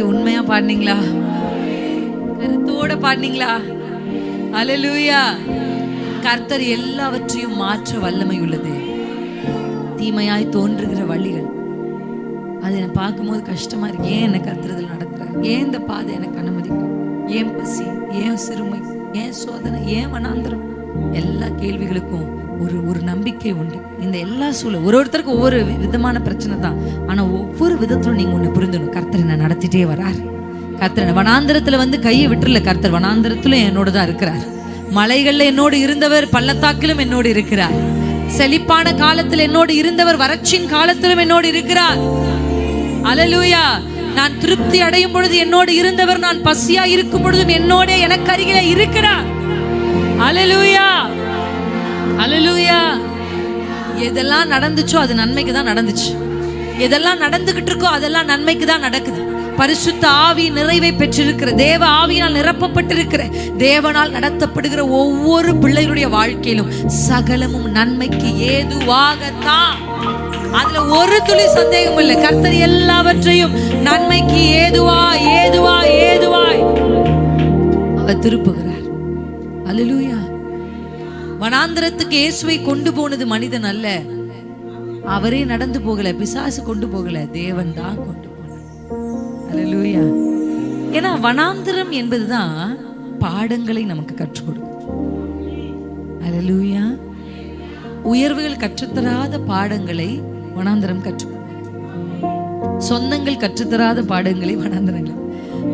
உண்மையா பாடுனீங்களா? கருத்தோட பாடுனீங்களா? அல்லேலூயா. கர்த்தர் எல்லாவற்றையும் மாற்ற வல்லமை உள்ளது. தீமையாய் தோன்றுகிற வழிகள் அது எனக்கு பார்க்கும்போது கஷ்டமா இருக்கு. ஏன் என்ன கர்த்தர் நடத்துறார்? ஏன் இந்த பாதை எனக்கு அனுமதிக்கும்? ஏன் பசி, ஏன் சிறுமை, ஏன் சோதனை, ஏன் வனாந்தரம்? எல்லா கேள்விகளுக்கும் ஒரு நம்பிக்கை உண்டு. இந்த எல்லா சூழல் ஒருத்தருக்கு ஒவ்வொரு விதமான பிரச்சனை தான். ஆனா ஒவ்வொரு விதத்திலும் நீங்க ஒண்ணு புரிந்துடணும், கர்த்தர் என்ன நடத்திட்டே வரார். கர்த்தர் வனாந்தரத்துல வந்து கையை விட்டுறல. கர்த்தர் வனாந்தரத்திலும் என்னோட தான் இருக்கிறார். மலைகள்ல என்னோடு இருந்தவர் பள்ளத்தாக்கிலும் என்னோடு இருக்கிறார். செழிப்பான காலத்தில் என்னோடு இருந்தவர் வறட்சியின் காலத்திலும் என்னோடு இருக்கிறார். அல்லேலூயா. நான் திருப்தி அடையும் பொழுது என்னோடு இருந்தவர், நான் பசியா இருக்கும் பொழுதும் என்னோட எனக்கு அருகில இருக்கிறார். அல்லேலூயா, அல்லேலூயா. எதெல்லாம் நடந்துச்சோ அது நன்மைக்கு தான் நடந்துச்சு. எதெல்லாம் நடந்துகிட்டு இருக்கோ அதெல்லாம் நன்மைக்கு தான் நடக்குது. பரிசுத்த ஆவி நிறைவை பெற்றிருக்கிற, தேவ ஆவியால் நிரப்பப்பட்டிருக்கிற, தேவனால் நடத்தப்படுகிற ஒவ்வொரு பிள்ளைகளுடைய வாழ்க்கையிலும் சகலமும் நன்மைக்கு ஏதுவாகத்தான். அதுல ஒரு துளி சந்தேகம் இல்லை. கர்த்தர் எல்லாவற்றையும் நன்மைக்கு ஏதுவாய் ஏதுவாய் ஏதுவாய் அவர் திருப்புகிறார். அல்லேலூயா. வனாந்தரத்துக்கு இயேசுவை கொண்டு போனது மனிதன் அல்ல. அவரே நடந்து போகல, பிசாசு கொண்டு போகல, தேவன் தான் கொண்டு போனார். அல்லேலூயா. ஏன்னா வனாந்தரம் என்பதுதான் பாடங்களை நமக்கு கற்றுக் கொடுக்கும். அல்லேலூயா. உயர்வுகள் கற்றுத்தராத பாடங்களை வனாந்தரம் கற்றுக் கொடுக்கும். சொந்தங்கள் கற்றுத்தராத பாடங்களை வனாந்தரங்கள்.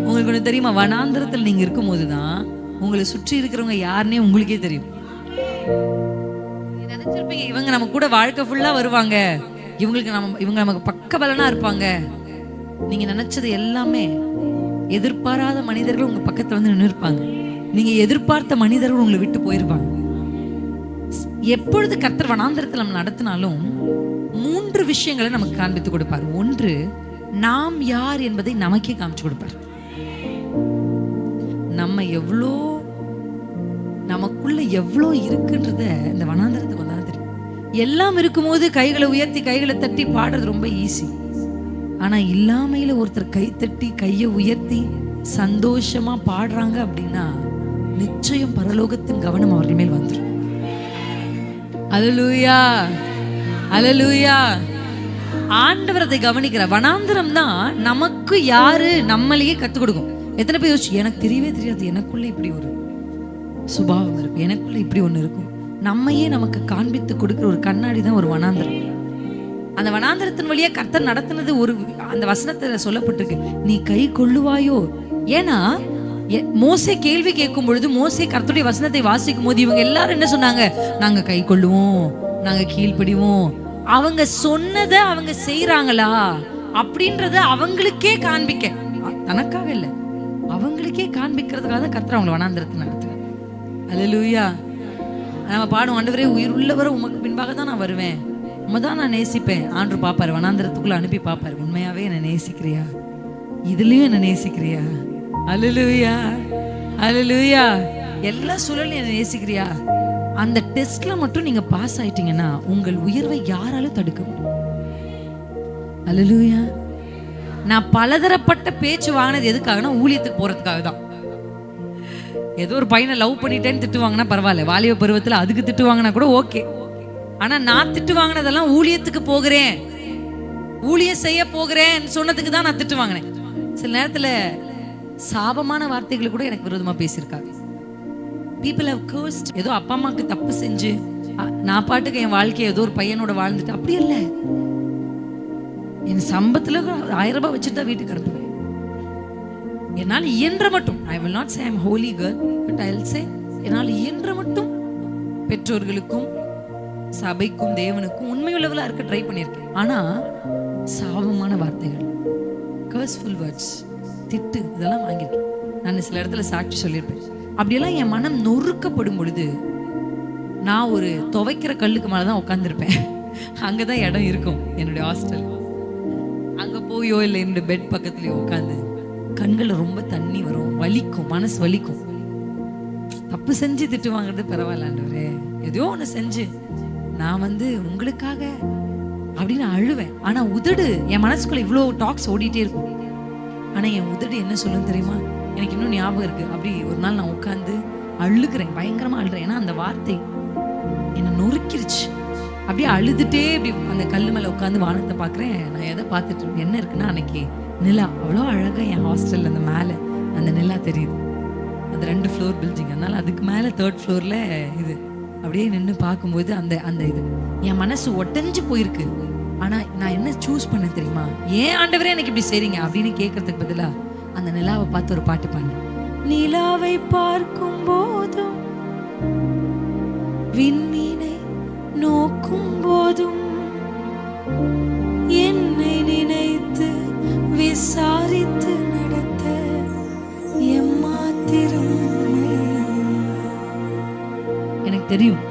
உங்களுக்கு ஒன்று தெரியுமா? வனாந்தரத்தில் நீங்க இருக்கும் போதுதான் உங்களை சுற்றி இருக்கிறவங்க யாருன்னே உங்களுக்கே தெரியும். நினைச்சிருப்பீங்க இவங்க நம்ம கூட வாழ்க்கை ஃபுல்லா வருவாங்க, இவங்க நமக்கு பக்கபலனா இருப்பாங்க. நீங்க நினைச்சது எல்லாமே எதிர்பாராத மனிதர்கள் உங்க பக்கத்துல வந்து நின்று இருப்பாங்க. நீங்க எதிர்பார்த்த மனிதர்கள் உங்களை விட்டு போயிருப்பாங்க. எப்பொழுது கர்த்தர் வனாந்தரத்தில் நம்ம நடத்தினாலும் 3 விஷயங்களை நமக்கு காண்பித்து கொடுப்பார். ஒன்று, நாம் யார் என்பதை நமக்கே காமிச்சு கொடுப்பார். நம்ம எவ்வளோ, நமக்குள்ள எவ்வளோ இருக்குன்றத இந்த வனாந்தரத்துக்கு வந்தா தெரியும். எல்லாம் இருக்கும்போது கைகளை உயர்த்தி கைகளை தட்டி பாடுறது ரொம்ப ஈஸி. ஆனா இல்லாமையில ஒருத்தர் கை தட்டி கையை உயர்த்தி சந்தோஷமா பாடுறாங்க அப்படின்னா நிச்சயம் பரலோகத்தின் கவனம் அவர்கள் மேல் வந்துடும். அல்லேலூயா, அல்லேலூயா. ஆண்டவர் அதை கவனிக்கிறார். வனாந்தரம் தான் நமக்கு யாரு நம்மளையே கற்றுக் கொடுக்கும். எத்தனை பேர் யோசிச்சு, எனக்கு தெரியவே தெரியாது எனக்குள்ள இப்படி ஒரு சுபாவம் இருக்கும், எனக்குள்ள இப்படி ஒண்ணு இருக்கும். நம்மையே நமக்கு காண்பித்து கொடுக்கிற ஒரு கண்ணாடி தான் ஒரு வனாந்தரம். அந்த வனாந்தரத்தின் வழியா கர்த்தர் நடத்தினது ஒரு அந்த வசனத்துல சொல்லப்பட்டிருக்கு, நீ கை கொள்ளுவாயோ. ஏன்னா மோசே கேள்வி கேட்கும் பொழுது, மோசே கர்த்தருடைய வசனத்தை வாசிக்கும் போது இவங்க எல்லாரும் என்ன சொன்னாங்க? நாங்க கை கொள்ளுவோம், நாங்க கீழ்ப்படிவோம். அவங்க சொன்னதை அவங்க செய்யறாங்களா அப்படின்றத அவங்களுக்கே காண்பிக்க, தனக்காக இல்லை, அவங்களுக்கே காண்பிக்கிறதுக்காக தான் கர்த்தர் அவங்களை வனாந்தரத்தை நடத்துறாங்க. அல்லேலூயா. நம்ம பாடும், ஆண்டவரே உயிர் உள்ளவரை உமக்கு பின்பாக தான் நான் வருவேன், உண்மைதான் நான் நேசிப்பேன். ஆண்டு பாப்பாரு, வனாந்தரத்துக்குள்ள அனுப்பி பாப்பாரு, உண்மையாவே என்ன நேசிக்கிறியா, இதுலயும் என்ன நேசிக்கிறியா? அல்லேலூயா, அல்லேலூயா. எல்லா சூழலையும் என்ன நேசிக்கிறியா? அந்த டெஸ்ட்ல மட்டும் நீங்க பாஸ் ஆயிட்டீங்கன்னா உங்கள் உயர்வை யாராலும் தடுக்க முடியும். அல்லேலூயா. நான் பலதரப்பட்ட பேச்சு வாங்கினது எதுக்காகனா ஊழியத்துக்கு போறதுக்காக தான். ஏதோ ஒரு பையனை லவ் பண்ணிட்டேன்னு திட்டு வாங்கினா பரவாயில்ல, வாலிப பருவத்தில் அதுக்கு திட்டு வாங்கினா கூட ஓகே. ஆனா நான் திட்டு வாங்கினதெல்லாம் ஊழியத்துக்கு போகிறேன், ஊழியம் செய்ய போகிறேன் சொன்னதுக்கு தான் நான் திட்டு வாங்கினேன். சில நேரத்துல சாபமான வார்த்தைகளை கூட எனக்கு விரோதமா பேசியிருக்காங்க. People have cursed. ஏதோ அப்பா அம்மாக்கு தப்பு செஞ்சு நான் பாட்டுக்கு என் வாழ்க்கையை ஏதோ ஒரு பையனோட வாழ்ந்துட்டு அப்படி இல்லை. என் சம்பத்துல 1000 ரூபாய் வச்சுட்டு தான் வீட்டுக்கு அனுப்புவேன். என்னால் இயன்ற மட்டும், I will not say I am holy girl, but I will say என்னால் இயன்ற மட்டும் பெற்றோர்களுக்கும் சபைக்கும் தேவனுக்கும் உண்மையுள்ளவளா இருக்க ட்ரை பண்ணியிருக்கேன். ஆனா சாபமான வார்த்தைகள், கர்ஸ்ஃபுல் வேர்ட்ஸ், திட்டு இதெல்லாம் வாங்கியிருக்கேன். நான் சில இடத்துல சாட்சி சொல்லியிருப்பேன். அப்படியெல்லாம் என் மனம் நொறுக்கப்படும் பொழுது நான் ஒரு துவைக்கிற கல்லுக்கு மேலதான் உட்காந்துருப்பேன். அங்கதான் இடம் இருக்கும் என்னுடைய ஹாஸ்டல். அங்க போயோ இல்லை என்னுடைய பெட் பக்கத்துலயோ உட்காந்து கண்கள் ரொம்ப தண்ணி வரும், வலிக்கும், மனசு வலிக்கும். தப்பு செஞ்சு திட்டு வாங்குறது பரவாயில்லாண்டவரே, ஏதோ ஒண்ணு செஞ்சு நான் உங்களுக்காக அப்படின்னு அழுவேன். ஆனா உதடு என் மனசுக்குள்ள இவ்வளோ டாக்ஸ் ஓடிட்டே இருக்கும். ஆனா என் உதடு என்ன சொல்லும் தெரியுமா? எனக்கு இன்னும் ஞாபகம் இருக்கு. அப்படி ஒரு நாள் நான் உட்காந்து அழுகிறேன், பயங்கரமா அழுறேன். ஏன்னா அந்த வார்த்தை என்னை நொறுக்கிருச்சு. அப்படியே அழுதுட்டே இப்படி அந்த கல்லு மேல உட்காந்து வானத்தை பாக்குறேன். நான் எதை பார்த்துட்டு இருக்கேன், என்ன இருக்குன்னா அன்னைக்கு நிலா அவ்வளோ அழகா என் ஹாஸ்டல்ல அந்த மேல அந்த நிலா தெரியுது. அந்த 2 ஃப்ளோர் பில்டிங், அதனால அதுக்கு மேல 3rd ஃப்ளோர்ல இது அப்படியே நின்று பார்க்கும்போது அந்த அந்த இது என் மனசு ஒட்டஞ்சு போயிருக்கு. ஆனா நான் என்ன சூஸ் பண்ண தெரியுமா? ஏன் ஆண்டவரே எனக்கு இப்படி செய்றீங்க அப்படின்னு கேட்கறதுக்கு பதிலா அந்த நிலாவை பார்த்து ஒரு பாட்டு பாடினேன். நிலாவை பார்க்கும் போதும் விண்மீனை நோக்கும் போதும் என்னை நினைத்து விசாரித்து நடத்த எம்மாத்திரம். எனக்கு தெரியும்,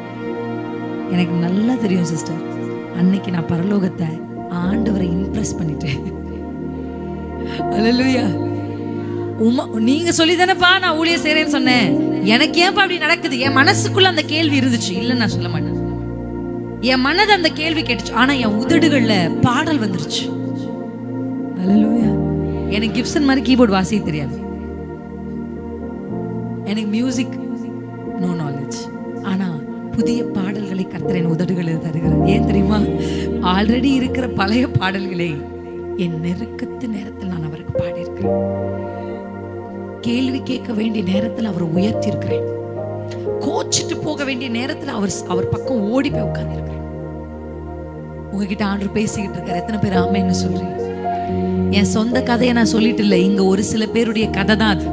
எனக்கு நல்லா தெரியும் சிஸ்டர், அன்னைக்கு நான் பரலோகத்தை ஆண்டவரை இம்ப்ரெஸ் பண்ணிட்டேன். அல்லேலூயா. நீங்க சொல்லி தானேப்பா நான் ஊழியம் செய்றேன்னு சொன்னேன். எனக்கு ஏன்பா அப்படி நடக்குது? என் மனசுக்குள்ள அந்த கேள்வி இருந்துச்சு, இல்ல நான் சொல்ல மாட்டேன். என் மனது அந்த கேள்வி கேட்டுச்சு. ஆனா என் உதடுகள்ல பாடல் வந்துருச்சு. அல்லேலூயா. எனக்கு கிப்சன் மாதிரி கீபோர்ட் வாசிக்க தெரியாது, எனக்கு மியூசிக் நோ நாலேஜ். ஆனா புதிய பாடல்களை கர்த்தர் என் உதடுகளில் தருகிறார். ஏன் தெரியுமா? ஆல்ரெடி இருக்கிற பழைய பாடல்களை என் நெருக்கத்து நேரத்தில் நான் அவருக்கு பாடியிருக்கிறேன். கேள்வி கேட்க வேண்டிய நேரத்தில் அவரை உயர்த்தி இருக்கிறேன். கோச்சிட்டு போக வேண்டிய நேரத்தில் அவர் பக்கம் ஓடி போய் உட்கார்ந்து இருக்கிறேன். உங்ககிட்ட ஆண்டவர் பேசிக்கிட்டு இருக்காரு. எத்தனை பேர் ஆமென்னு சொல்றீங்க? என் சொந்த கதையை நான் சொல்லிட்டு இல்லை, இங்க ஒரு சில பேருடைய கதை தான் அது.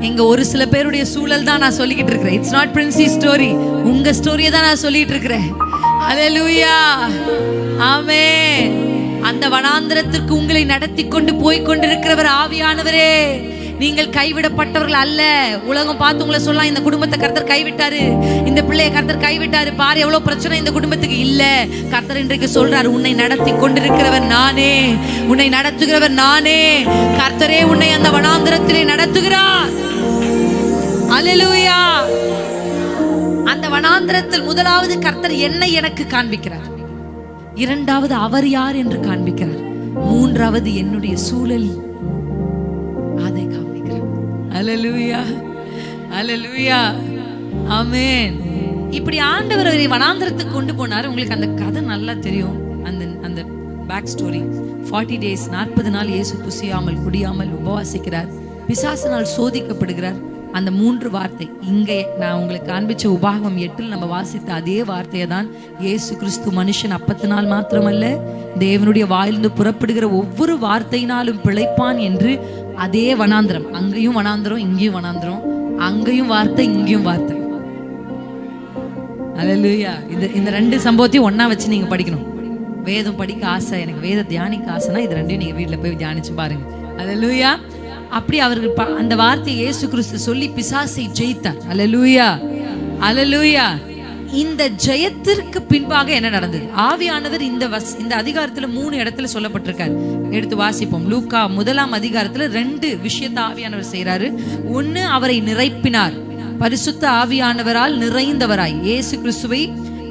இங்க ஒரு சில பேருடைய சூழல் தான் நான் சொல்லிக்கிட்டு இருக்கிறேன். It's not Princy story. உங்க ஸ்டோரியை தான் நான் சொல்லிட்டு இருக்கிறேன். அல்லேலூயா. ஆமென். அந்த வனாந்திரத்திற்கு உங்களை நடத்தி கொண்டு போய் கொண்டிருக்கிறவர் ஆவியானவரே. நீங்கள் கைவிடப்பட்டவர்கள் அல்ல. உலகம் பார்த்து உங்களை சொல்லலாம், இந்த குடும்பத்தை கர்த்தர் கைவிட்டாரு, இந்த பிள்ளையை கர்த்தர் கைவிட்டாரு, பாரு எவ்வளவு பிரச்சனை இந்த குடும்பத்துக்கு. இல்ல, கர்த்தர் இன்றைக்கு சொல்றாரு, உன்னை நடத்தி கொண்டிருக்கிறவர் நானே, உன்னை நடத்துகிறவர் நானே. கர்த்தரே உன்னை அந்த வனாந்திரத்திலே நடத்துகிறார். அல்லேலூயா. அந்த வனாந்திரத்தில் முதலாவது கர்த்தர் என்னை எனக்கு காண்பிக்கிறார், 2வது அவர் யார் என்று காண்பிக்கிறார், 3வது என்னுடைய சூழல் அதை காண்பிக்கிறார். அல்லேலூயா. அல்லேலூயா. ஆமென். இப்படி ஆண்டவர் அவரை வனாந்திரத்துக்கு கொண்டு போனார். உங்களுக்கு அந்த கதை நல்லா தெரியும். அந்த பேக் ஸ்டோரி. 40 days 40 நாள் இயேசு புசியாமல் குடியாமல் உபவாசிக்கிறார். பிசாசினால் சோதிக்கப்படுகிறார். அந்த 3 வார்த்தை இங்கே நான் உங்களுக்கு காண்பிச்ச உபாகமம் 8 நம்ம வாசித்த அதே வார்த்தையை தான் இயேசு கிறிஸ்து மனுஷன் அப்பத்தினால் மாத்திரமல்ல தேவனுடைய வாயிலிருந்து புறப்படுகிற ஒவ்வொரு வார்த்தையினாலும் பிழைப்பான் என்று அதே வனாந்திரம். அங்கேயும் வனாந்திரம், இங்கேயும் வனாந்திரம், அங்கேயும் வார்த்தை, இங்கேயும் வார்த்தை. அல்லேலூயா. இந்த 2 சம்பவத்தையும் ஒண்ணா வச்சு நீங்க படிக்கணும். வேதம் படிக்க ஆசை, எனக்கு வேத தியானிக்க ஆசைனா இது 2யும் நீங்க வீட்டுல போய் தியானிச்சு பாருங்க. அல்லேலூயா. அப்படி அவர்கள் அந்த வார்த்தையை இயேசு கிறிஸ்து சொல்லி பிசாசை ஜெயித்தார். அல்லேலூயா. அல்லேலூயா. இந்த ஜெயத்திற்கு பின்பாக என்ன நடந்தது? ஆவியானவர் இந்த அதிகாரத்துல 3 இடத்துல சொல்லப்பட்டிருக்காரு. எடுத்து வாசிப்போம். லூக்கா 1ஆம் அதிகாரத்துல 2 விஷயத்தை ஆவியானவர் செய்யறாரு. 1, அவரை நிரப்பினார், பரிசுத்த ஆவியானவரால் நிறைந்தவராய் இயேசு கிறிஸ்துவை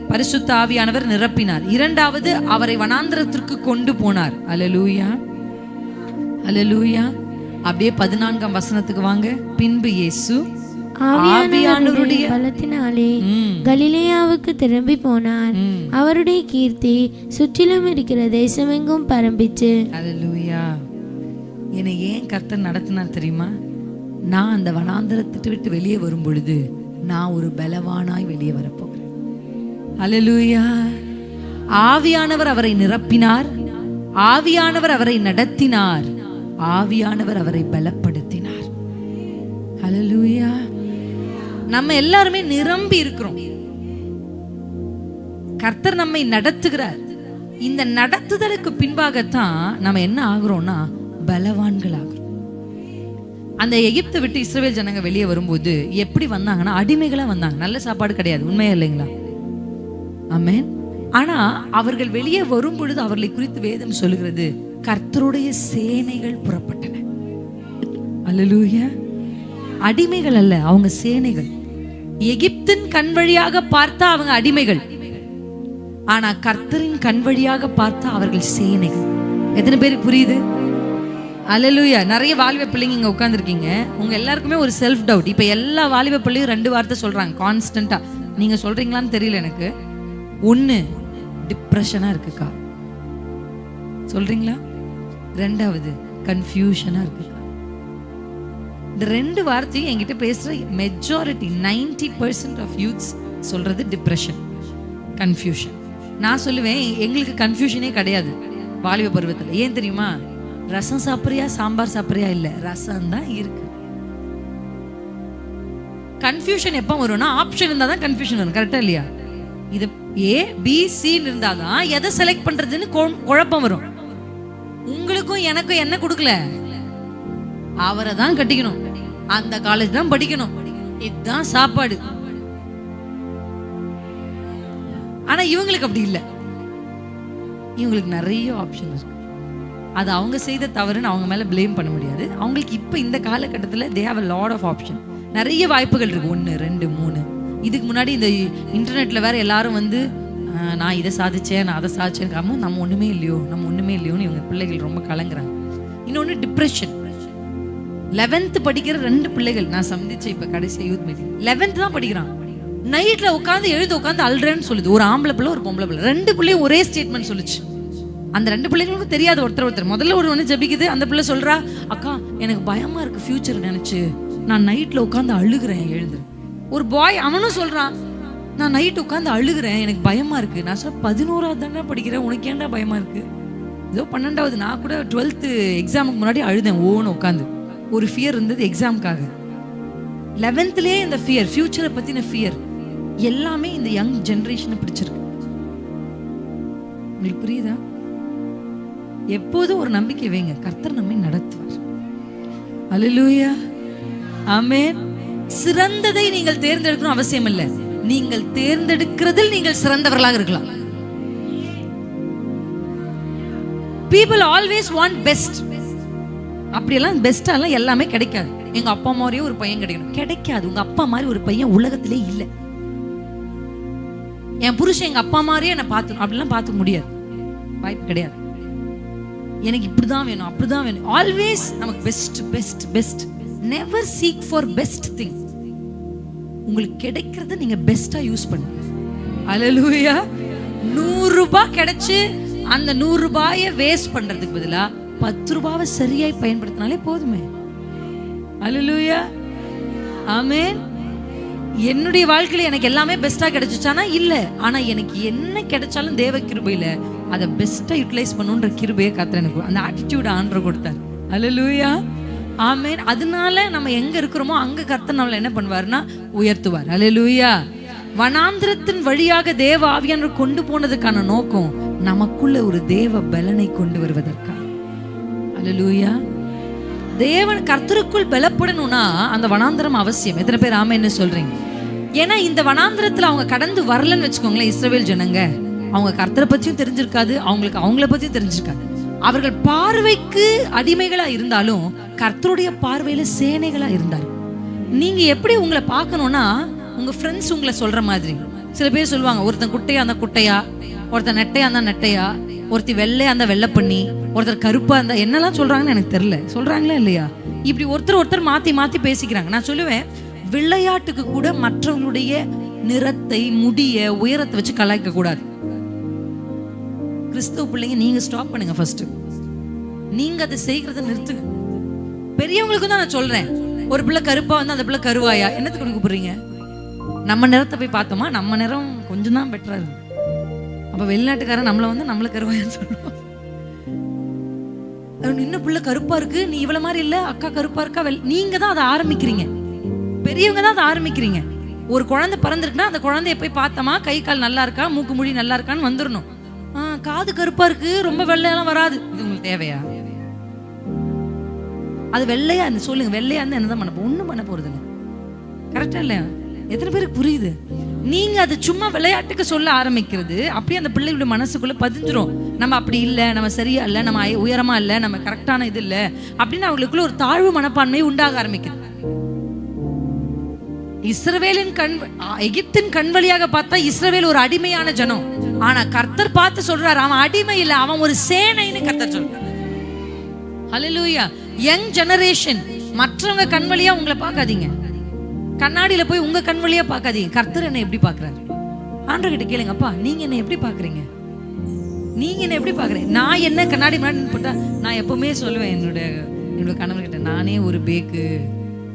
பரிசுத்த ஆவியானவர் நிரப்பினார். இரண்டாவது, அவரை வனாந்திரத்திற்கு கொண்டு போனார். அல்லேலூயா, அல்லேலூயா. அப்படியே 14ஆம் வசனத்துக்கு வாங்க. பின்பு இயேசு ஆவியானவருடைய பலத்தினாலே கலிலேயாவுக்கு திரும்பி போனார். அவருடைய கீர்த்தி சுற்றிலும் இருக்கிற தேசமெங்கும் பரம்பிச்சு. அல்லேலூயா. என்னை ஏன் கர்த்தர் நடத்தினார் தெரியுமா? நான் அந்த வனாந்தரத்தை விட்டு வெளியே வரும் பொழுது நான் ஒரு பலவானாய் வெளியே வரப்போகிறேன். அல்லேலூயா. ஆவியானவர் அவரை நிரப்பினார், ஆவியானவர் அவரை நடத்தினார், ஆவியானவர் அவரை பலப்படுத்தினார். அல்லேலூயா. நம்ம எல்லாருமே நிரம்பி இருக்கிறோம். கர்த்தர் நம்மை நடத்துகிறார். இந்த நடத்துதலுக்கு பின்பாகத்தான் நம்ம என்ன ஆகுறோம்னா பலவான்கள் ஆகுறோம். அந்த எகிப்தை விட்டு இஸ்ரவேல் ஜனங்க வெளியே வரும்போது எப்படி வந்தாங்கன்னா அடிமைகளா வந்தாங்க. நல்ல சாப்பாடு கிடையாது, உண்மையா இல்லைங்களா? ஆமென். ஆனா அவர்கள் வெளியே வரும் பொழுது அவர்களை குறித்து வேதம் சொல்லுகிறது, கர்த்தருடைய சேனைகள் புறப்பட்டன. அல்லேலூயா. அடிமைகள் அல்ல, அவங்க சேனைகள். எகிப்தின் கண் வழியாக பார்த்தா அவங்க அடிமைகள், ஆனா கர்த்தரின் கண் வழியாக பார்த்தா அவர்கள் சேனைகள். எத்தனை பேருக்கு புரியுது? அல்லேலூயா. நிறைய வாலிப பிள்ளைங்க இங்க உட்கார்ந்துருக்கீங்க. உங்க எல்லாருக்குமே ஒரு செல்ஃப் டவுட். இப்ப எல்லா வாலிப பிள்ளையும் 2 வார்த்தை சொல்றாங்க கான்ஸ்டன்டா. நீங்க சொல்றீங்களான்னு தெரியல எனக்கு. ஒண்ணு, டிப்ரெஷனா இருக்குக்கா சொல்றீங்களா? ரெண்டாவது, கன்ஃபியூஷனா இருக்குக்கா. இந்த 2 வார்த்தையும் என்கிட்ட பேசுற மெஜாரிட்டி 90% ஆஃப் யூத்ஸ் சொல்றது டிப்ரெஷன், கன்ஃபியூஷன். நான் சொல்லுவேன் எங்களுக்கு கன்ஃபியூஷனே கிடையாது வாலிப பருவத்தில். ஏன் தெரியுமா? ரசம் சாப்பிட்றியா சாம்பார் சாப்பிட்றியா இல்ல, ரசம் தான் இருக்கு. கன்ஃபியூஷன் எப்போ வரும்னா ஆப்ஷன் இருந்தா தான் கன்ஃபியூஷன் வரும். கரெக்டா இல்லையா? இது ஏ பி சின்னு இருந்தாதான் எதை செலக்ட் பண்றதுன்னு குழப்பம் வரும். உங்களுக்கும் எனக்கும் என்ன கொடுக்கல? அவரை தான் கட்டிக்கணும், அந்த காலேஜ் தான் படிக்கணும், இதுதான் சாப்பாடு. ஆனா இவங்களுக்கு அப்படி இல்லை. இவங்களுக்கு நிறைய ஆப்ஷன் இருக்கு. அது அவங்க செய்த தவறுன்னு அவங்க மேல பிளேம் பண்ண முடியாது. அவங்களுக்கு இப்ப இந்த காலகட்டத்தில் they have a lot of option. நிறைய வாய்ப்புகள் இருக்கு. 1 2 3. இதுக்கு முன்னாடி இந்த இன்டர்நெட்ல வேற எல்லாரும் வந்து நான் இதை சாதிச்சேன், நான் அதை சாதிச்சேன், நம்ம ஒண்ணுமே இல்லையோ, நம்ம ஒண்ணுமே இல்லையோன்னு இவங்க பிள்ளைகள் ரொம்ப கலங்குறாங்க. இன்னொன்னு டிப்ரெஷன். 11th படிக்கிற 2 பிள்ளைகள் நான் சந்திச்ச இப்ப கடைசி யூத் மீட்டிங் 11th தான் படிக்கிறான். நைட்ல உட்காந்து அழுறேன்னு சொல்லுது. ஒரு ஆம்பளை பிள்ளை ஒரு பொம்பளை பிள்ளை, 2 பிள்ளையும் ஒரே ஸ்டேட்மெண்ட் சொல்லுச்சு. அந்த 2 பிள்ளைகளுக்கும் தெரியாது ஒருத்தர். முதல்ல ஒன்று ஜபிக்குது. அந்த பிள்ளை சொல்றா, அக்கா எனக்கு பயமா இருக்கு ஃபியூச்சர் நினைச்சு, நான் நைட்ல உட்காந்து அழுகிறேன் எழுந்து. ஒரு பாய் அவனும் சொல்றான், நான் நைட் உட்காந்து அழுகிறேன், எனக்கு பயமா இருக்கு. நான் சொல்ல 11வது தானே படிக்கிறேன், உனக்கு ஏன்டா பயமா இருக்கு? ஏதோ 12வது. நான் கூட 12th எக்ஸாமுக்கு முன்னாடி அழுதேன் ஓன்னு உட்காந்து. ஒரு ஃபியர் இருந்தது எக்ஸாமுக்காக. 11thலயே இந்த ஃபியர், ஃபியூச்சரை பத்தின ஃபியர் எல்லாமே இந்த யங் ஜெனரேஷனை பிடிச்சிருக்கு. உங்களுக்கு புரியுதா? எப்போதும் ஒரு நம்பிக்கை வைங்க, கர்த்தர் நம்மை நடத்துவார். அல்லேலூயா, ஆமென். சிறந்ததை நீங்கள் தேர்ந்தெடுக்கணும் அவசியம் இல்லை, நீங்கள் தேர்ந்தெடுக்கிறதில் நீங்கள் சிறந்தவர்களாக இருக்கலாம். people always want best. அப்படியெல்லாம் பெஸ்டாலாம் எல்லாமே கிடைக்காது. எங்க அப்பா மாதிரியே ஒரு பையன் கிடைக்காது. உங்க அப்பா மாதிரி ஒரு பையன் உலகத்திலே இல்லை. என் புருஷன் எங்க அப்பா மாதிரியே என்ன பார்த்து அப்படிலாம் பார்த்துக்க முடியாது, வாய்ப்பு கிடையாது. எனக்கு இப்படிதான் வேணும், அப்படிதான் வேணும். ஆல்வேஸ் நமக்கு best best best. Never seek for best thing. உங்களுக்கு கிடைக்கிறத நீங்க பெஸ்டா யூஸ் பண்ணுங்க. அல்லேலூயா. 100 ரூபாய் கிடைச்சு அந்த 100 ரூபாயை வேஸ்ட் பண்றதுக்கு பதிலா 10 ரூபாவை சரியாய் பயன்படுத்தினாலே போதுமே. அல்லேலூயா, ஆமென். என்னுடைய வாழ்க்கையில எனக்கு எல்லாமே பெஸ்டா கிடைச்சிச்சானா இல்ல, ஆனா எனக்கு என்ன கிடைச்சாலும் தேவ கிருபையில அதை பெஸ்டா யூட்டிலைஸ் பண்ணுன்ற கிருபையை கர்த்தர் எனக்கு அந்த ஆட்டிடியூட் ஆண்டவர் கொடுத்தார். அல்லேலூயா, ஆமென். அதனால நம்ம எங்க இருக்கிறோமோ அங்க கர்த்தர் நம்மள என்ன பண்ணுவாருன்னா உயர்த்துவார். அல்லேலூயா. வனாந்திரத்தின் வழியாக தேவ ஆவியானவர் கொண்டு போனதுக்கான நோக்கம் நமக்குள்ள ஒரு தேவ பலனை கொண்டு வருவதற்காக. அல்லேலூயா. தேவன் கர்த்தருக்குள் பலப்படணும்னா அந்த வனாந்திரம் அவசியம். எத்தனை பேர் ஆமென்னு சொல்றீங்க? ஏன்னா இந்த வனாந்திரத்துல அவங்க கடந்து வரலன்னு வச்சுக்கோங்களேன், இஸ்ரவேல் ஜனங்க, அவங்க கர்த்தரை பத்தியும் தெரிஞ்சிருக்காது, அவங்கள பத்தியும் தெரிஞ்சிருக்காது. அவர்கள் பார்வைக்கு அடிமைகளா இருந்தாலும் கர்த்தருடைய பார்வையில சேனைகளா இருந்தார். நீங்க எப்படி உங்களை பார்க்கணும்னா உங்க ஃப்ரெண்ட்ஸ் உங்களை சொல்ற மாதிரி. சில பேர் சொல்லுவாங்க, ஒருத்தன் குட்டையா இருந்தா குட்டையா, ஒருத்தன் நெட்டையா இருந்தா நெட்டையா, ஒருத்தி வெள்ளையா இருந்தா வெள்ளை பண்ணி, ஒருத்தர் கருப்பா இருந்தா, என்னெல்லாம் சொல்றாங்கன்னு எனக்கு தெரியல, சொல்றாங்களா இல்லையா? இப்படி ஒருத்தர் மாத்தி மாத்தி பேசிக்கிறாங்க. நான் சொல்லுவேன், விளையாட்டுக்கு கூட மற்றவங்களுடைய நிறத்தை, முடிய, உயரத்தை வச்சு கலாய்க்க கூடாது. கிறிஸ்தவ பிள்ளைங்க நீங்க ஸ்டாப் பண்ணுங்க. ஃபர்ஸ்ட் நீங்க அதை செய்யறத நிறுத்துங்க. பெரியவங்களுக்கும் தான் நான் சொல்றேன். ஒரு பிள்ளை கருப்பா வந்து அந்த பிள்ளை கருவாயா, என்னத்துக்கு கூப்பிடுறீங்க? நம்ம நிறத்தை போய் பார்த்தோமா, நம்ம நிறம் கொஞ்சம் தான் பெட்டரா இருக்கு. அப்ப வெளிநாட்டுக்காரன் நம்மள வந்து நம்மள கருவாயான்னு சொல்லுவோம். இன்னும் பிள்ளை கருப்பா இருக்கு, நீ இவ்வளவு மாதிரி இல்ல, அக்கா கருப்பா இருக்கா. நீங்க தான் அதை ஆரம்பிக்கிறீங்க, பெரியவங்க தான் அதை ஆரம்பிக்கிறீங்க. ஒரு குழந்தை பிறந்திருக்குன்னா அந்த குழந்தைய போய் பார்த்தோமா, கை கால் நல்லா இருக்கா, மூக்கு முடி நல்லா இருக்கான்னு வந்துடணும். காது கருப்பா இருக்கு, ரொம்ப வெள்ளையெல்லாம் வராது. இது உங்களுக்கு தேவையா? அது வெள்ளையா இருந்து சொல்லுங்க, வெள்ளையா இருந்து என்னதான் பண்ண போ, ஒண்ணும் பண்ண போறது இல்லை. கரெக்டா இல்லையா? எத்தனை பேருக்கு புரியுது? நீங்க அது சும்மா விளையாட்டுக்கு சொல்ல ஆரம்பிக்கிறது அப்படியே அந்த பிள்ளைகளுடைய மனசுக்குள்ள பதிஞ்சிரும். நம்ம அப்படி இல்லை, நம்ம சரியா இல்லை, நம்ம உயரமா இல்லை, நம்ம கரெக்டான இது இல்லை அப்படின்னு அவங்களுக்குள்ள ஒரு தாழ்வு மனப்பான்மை உண்டாக ஆரம்பிக்குது. இஸ்ரவேலின் எகிப்தின் கண் வழியாக பார்த்தா இஸ்ரவேல் ஒரு அடிமையான ஜனம். ஆனா கர்த்தர் பார்த்து சொல்றாரு, அவன் அடிமை இல்லை, அவன் ஒரு சேனைன்னு கர்த்தர் சொல்றாரு. ஹல்லேலூயா. யங் ஜெனரேஷன், மற்றவங்க கண் வழியா உங்களை பார்க்காதீங்க. கண்ணாடியில போய் உங்க கண் வழியா பார்க்காதீங்க. கர்த்தர் என்ன எப்படி பார்க்கறாரு? ஆண்டவர்கிட்ட கேளுங்க, அப்பா நீங்க என்ன எப்படி பார்க்கறீங்க? நீங்க என்ன எப்படி பார்க்கறீங்க? நான் என்ன கண்ணாடி முன்னாடி போட்டா நான் எப்பவுமே சொல்லுவேன் என்னோட கணவர்கிட்ட, நானே ஒரு பேக்கு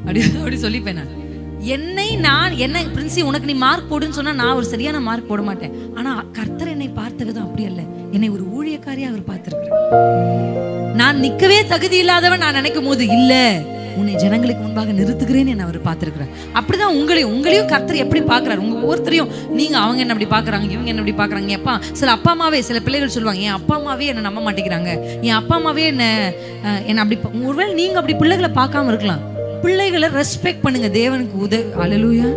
அப்படி சொல்லிப்பேன். நான் என்ன பிரின்சி உனக்கு நீ மார்க் போடுன்னு சொன்னா நான் ஒரு சரியான மார்க் போட மாட்டேன். ஆனா கர்த்தர் என்னை பார்த்த விதம் அப்படி அல்ல. என்னை ஒரு ஊழியக்காரியா அவர் பார்த்திருக்கிறார். நான் நிக்கவே தகுதி இல்லாதவன் நான் நினைக்கும் போது, இல்ல உன்னை ஜனங்களுக்கு முன்பாக நிறுத்துகிறேன்னு என்ன அவர் பார்த்திருக்கிறார். அப்படிதான் உங்களையும் கர்த்தர் எப்படி பார்க்கிறார். உங்க ஒவ்வொருத்தரையும் நீங்க அவங்க என்ன அப்படி பாக்குறாங்க, இவங்க என்ன அப்படி பாக்குறாங்க. அப்பா சில அப்பா அம்மாவே, சில பிள்ளைகள் சொல்லுவாங்க, என் அப்பா அம்மாவே என்ன நம்ப மாட்டேங்கிறாங்க, என் அப்பா அம்மாவே என்ன அப்படி. ஒருவேளை நீங்க அப்படி பிள்ளைகளை பார்க்காம இருக்கலாம். பிள்ளைகளை ரெஸ்பெக்ட் பண்ணுங்க. தேவனுக்கு அல்லேலூயா.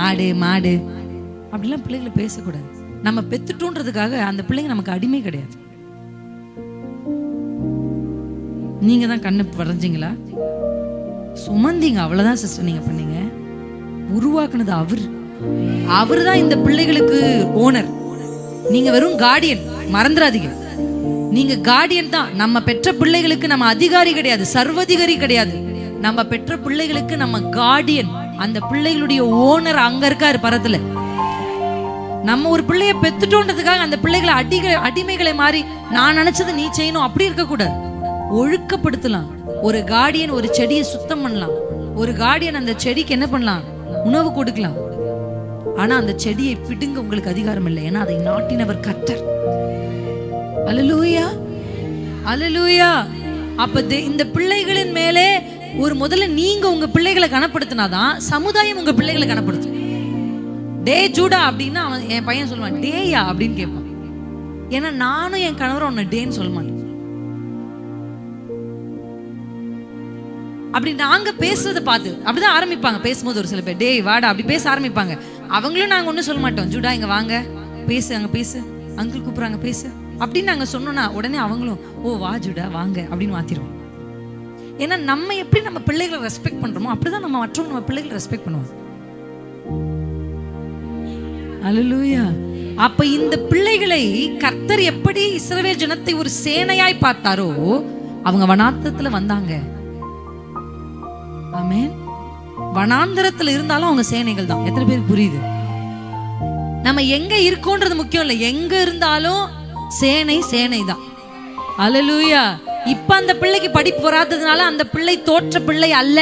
ஆடு மாடு அப்படிலாம் பிள்ளைகளை பேசக்கூடாது. நம்ம பெத்துட்டோன்றதுக்காக அந்த பிள்ளைங்க நமக்கு அடிமை கிடையாது. நீங்க தான் கண்ணு வரைஞ்சீங்களா, சுமந்தீங்க, அவ்வளவுதான் சிஸ்டர் நீங்க பண்ணீங்க. உருவாக்குனது அவரு தான் இந்த பிள்ளைகளுக்கு ஓனர். நீங்க வெறும் கார்டியன், மறந்துடாதீங்க. நீங்க கார்டியன் தான். நம்ம பெற்ற பிள்ளைகளுக்கு நம்ம அதிகாரி கிடையாது, சர்வதிகாரி கிடையாது. நம்ம பெற்ற பிள்ளைகளுக்கு நம்ம கார்டியன். அந்த பிள்ளைகளுடைய ஓனர் அங்க இருக்காரு பரத்துல. நம்ம ஒரு பிள்ளைய பெத்துட்டோன்றதுக்காக அந்த பிள்ளைகளை அடிமைகளை மாறி நான் நினைச்சது நீ செய்யணும் அப்படி இருக்க கூடாது. ஒழுக்கப்படுத்தலாம். ஒரு கார்டியன் ஒரு செடியை சுத்தம் பண்ணலாம். ஒரு கார்டியன் அந்த செடிக்கு என்ன பண்ணலாம், உணவு கொடுக்கலாம். ஆனா அந்த செடியை பிடுங்க உங்களுக்கு அதிகாரம் இல்லை. ஏன்னா அதை நாட்டினவர் கர்த்தர். அல்லேலூயா, அல்லேலூயா. அப்ப இந்த பிள்ளைகளின் மேலே ஒரு முதல்ல நீங்க உங்க பிள்ளைகளை கனப்படுத்தினாதான் சமுதாயம் உங்க பிள்ளைகளை கனப்படுத்தும். டே ஜூடா அப்படின்னா அவன், என் பையன் சொல்லுவான் டேயா அப்படின்னு கேட்பான். ஏன்னா நானும் என் கணவரும் உன்னை டேன்னு சொல்ல மாட்டேன். அப்படி நாங்க பேசுறதை பார்த்து அப்படிதான் ஆரம்பிப்பாங்க. பேசும்போது ஒரு சில பேர் டே வாடா அப்படி பேச ஆரம்பிப்பாங்க. அவங்களும் நாங்க ஒன்னும் சொல்ல மாட்டோம், ஜூடா இங்க வாங்க பேசு, அங்க பேசு, அங்கிள் கூப்பிடுறாங்க பேசு அப்படின்னு நாங்க சொன்னோம்னா உடனே அவங்களும் ஓ வா ஜூடா வாங்க அப்படின்னு மாத்திருவோம். ஏன்னா நம்ம எப்படி நம்ம பிள்ளைகளை ரெஸ்பெக்ட் பண்றோமோ அப்படிதான் நம்ம மற்றவங்க நம்ம பிள்ளைகளை ரெஸ்பெக்ட் பண்ணுவோம். அல்லேலூயா. அப்ப இந்த பிள்ளைகளை கர்த்தர் எப்படி இஸ்ரவேல் ஜனத்தை ஒரு சேனையாய் பார்த்தாரோ, அவங்க வனாந்தரத்துல வந்தாங்க. ஆமென். வனாந்தரத்துல இருந்தாலும் அவங்க சேனைகள் தான். எத்தனை பேருக்கு புரியுது? நம்ம எங்க இருக்கோன்றது முக்கியம் இல்ல, எங்க இருந்தாலும் சேனை தான். அல்லேலூயா. இப்ப அந்த பிள்ளைக்கு படிப்பு வராததுனால அந்த பிள்ளை தோற்ற பிள்ளை அல்ல.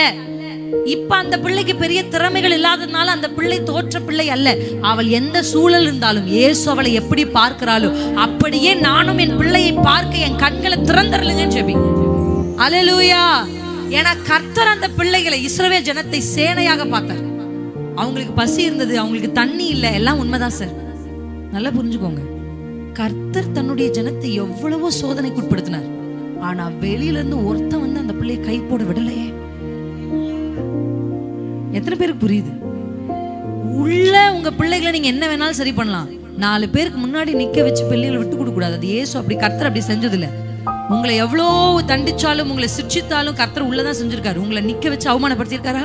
இப்ப அந்த பிள்ளைக்கு பெரிய திறமைகள் இல்லாததுனால அந்த பிள்ளை தோற்ற பிள்ளை அல்ல. அவள் எந்த சூழல் இருந்தாலும் இயேசு அவளை எப்படி பார்க்கிறாளோ அப்படியே நானும் என் பிள்ளையை பார்க்க என் கண்களை திறந்தருளுங்கன்னு ஜெபி. அல்லேலூயா. ஏன்னா கர்த்தர் அந்த பிள்ளைகளை இஸ்ரவேல் ஜனத்தை சேனையாக பார்த்தார். அவங்களுக்கு பசி இருந்தது, அவங்களுக்கு தண்ணி இல்லை, எல்லாம் உண்மைதான் சார். நல்லா புரிஞ்சுக்கோங்க. கர்த்தர் தன்னுடைய ஜனத்தை எவ்வளவோ சோதனைக்கு உட்படுத்தினார். ஆனா வெளியில இருந்து ஒருத்தன் வந்து அந்த பிள்ளையை கை போட விடலையே. எத்தனை பேருக்கு புரியுது? உள்ள உங்க பிள்ளைகளை நீங்க என்ன வேணாலும் சரி பண்ணலாம். 4 பேருக்கு முன்னாடி நிக்க வச்சு பிள்ளைகளை விட்டு கொடுக்க கூடாது. அது இயேசு அப்படி, கர்த்தர் அப்படி செஞ்சது இல்ல. உங்களை எவ்வளோ தண்டிச்சாலும் உங்களை சிரிச்சித்தாலும் கர்த்தர் உள்ளதான் செஞ்சிருக்காரு. உங்களை நிக்க வச்சு அவமானப்படுத்திருக்காரா?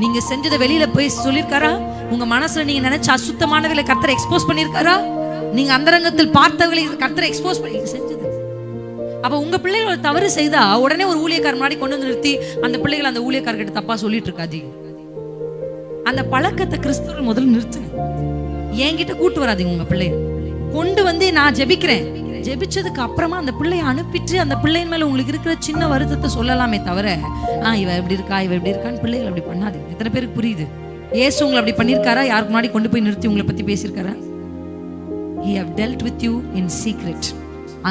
நீங்க செஞ்சதை வெளியில போய் சொல்லியிருக்காரா? உங்க மனசுல நீங்க நினைச்ச அசுத்தமானவர்களை கர்த்தர் எக்ஸ்போஸ் பண்ணியிருக்காரா? நீங்க அந்தரங்கத்தில் பார்த்தவர்களை கர்த்தர் எக்ஸ்போஸ் பண்ணி செஞ்சது. அப்ப உங்க பிள்ளைகள் தவறு செய்தா உடனே ஒரு ஊழியக்காரர் முன்னாடி கொண்டு வந்து நிறுத்தி அந்த பிள்ளைகள் அந்த ஊழியக்காரர்கிட்ட தப்பா சொல்லிட்டு இருக்காது. அந்த பழக்கத்தை கிறிஸ்துவ முதல்ல நிறுத்துங்க. என்கிட்ட கூட்டு வராதீங்க. உங்க பிள்ளைய கொண்டு வந்து நான் ஜெபிக்கிறேன், ஜெபிச்சதுக்கு அப்புறமா அந்த பிள்ளைய அனுப்பிட்டு அந்த பிள்ளையின் மேல உங்களுக்கு இருக்கிற சின்ன வருத்தத்தை சொல்லலாமே தவிர இவ எப்படி இருக்கா இவ எப்படி இருக்கான்னு பிள்ளைகள் அப்படி பண்ணாதீங்க. எத்தனை பேருக்கு புரியுது? ஏசு உங்களை அப்படி பண்ணியிருக்காரா? யாருக்கு முன்னாடி கொண்டு போய் நிறுத்தி உங்களை பத்தி பேசியிருக்காரா? He have dealt with you in secret.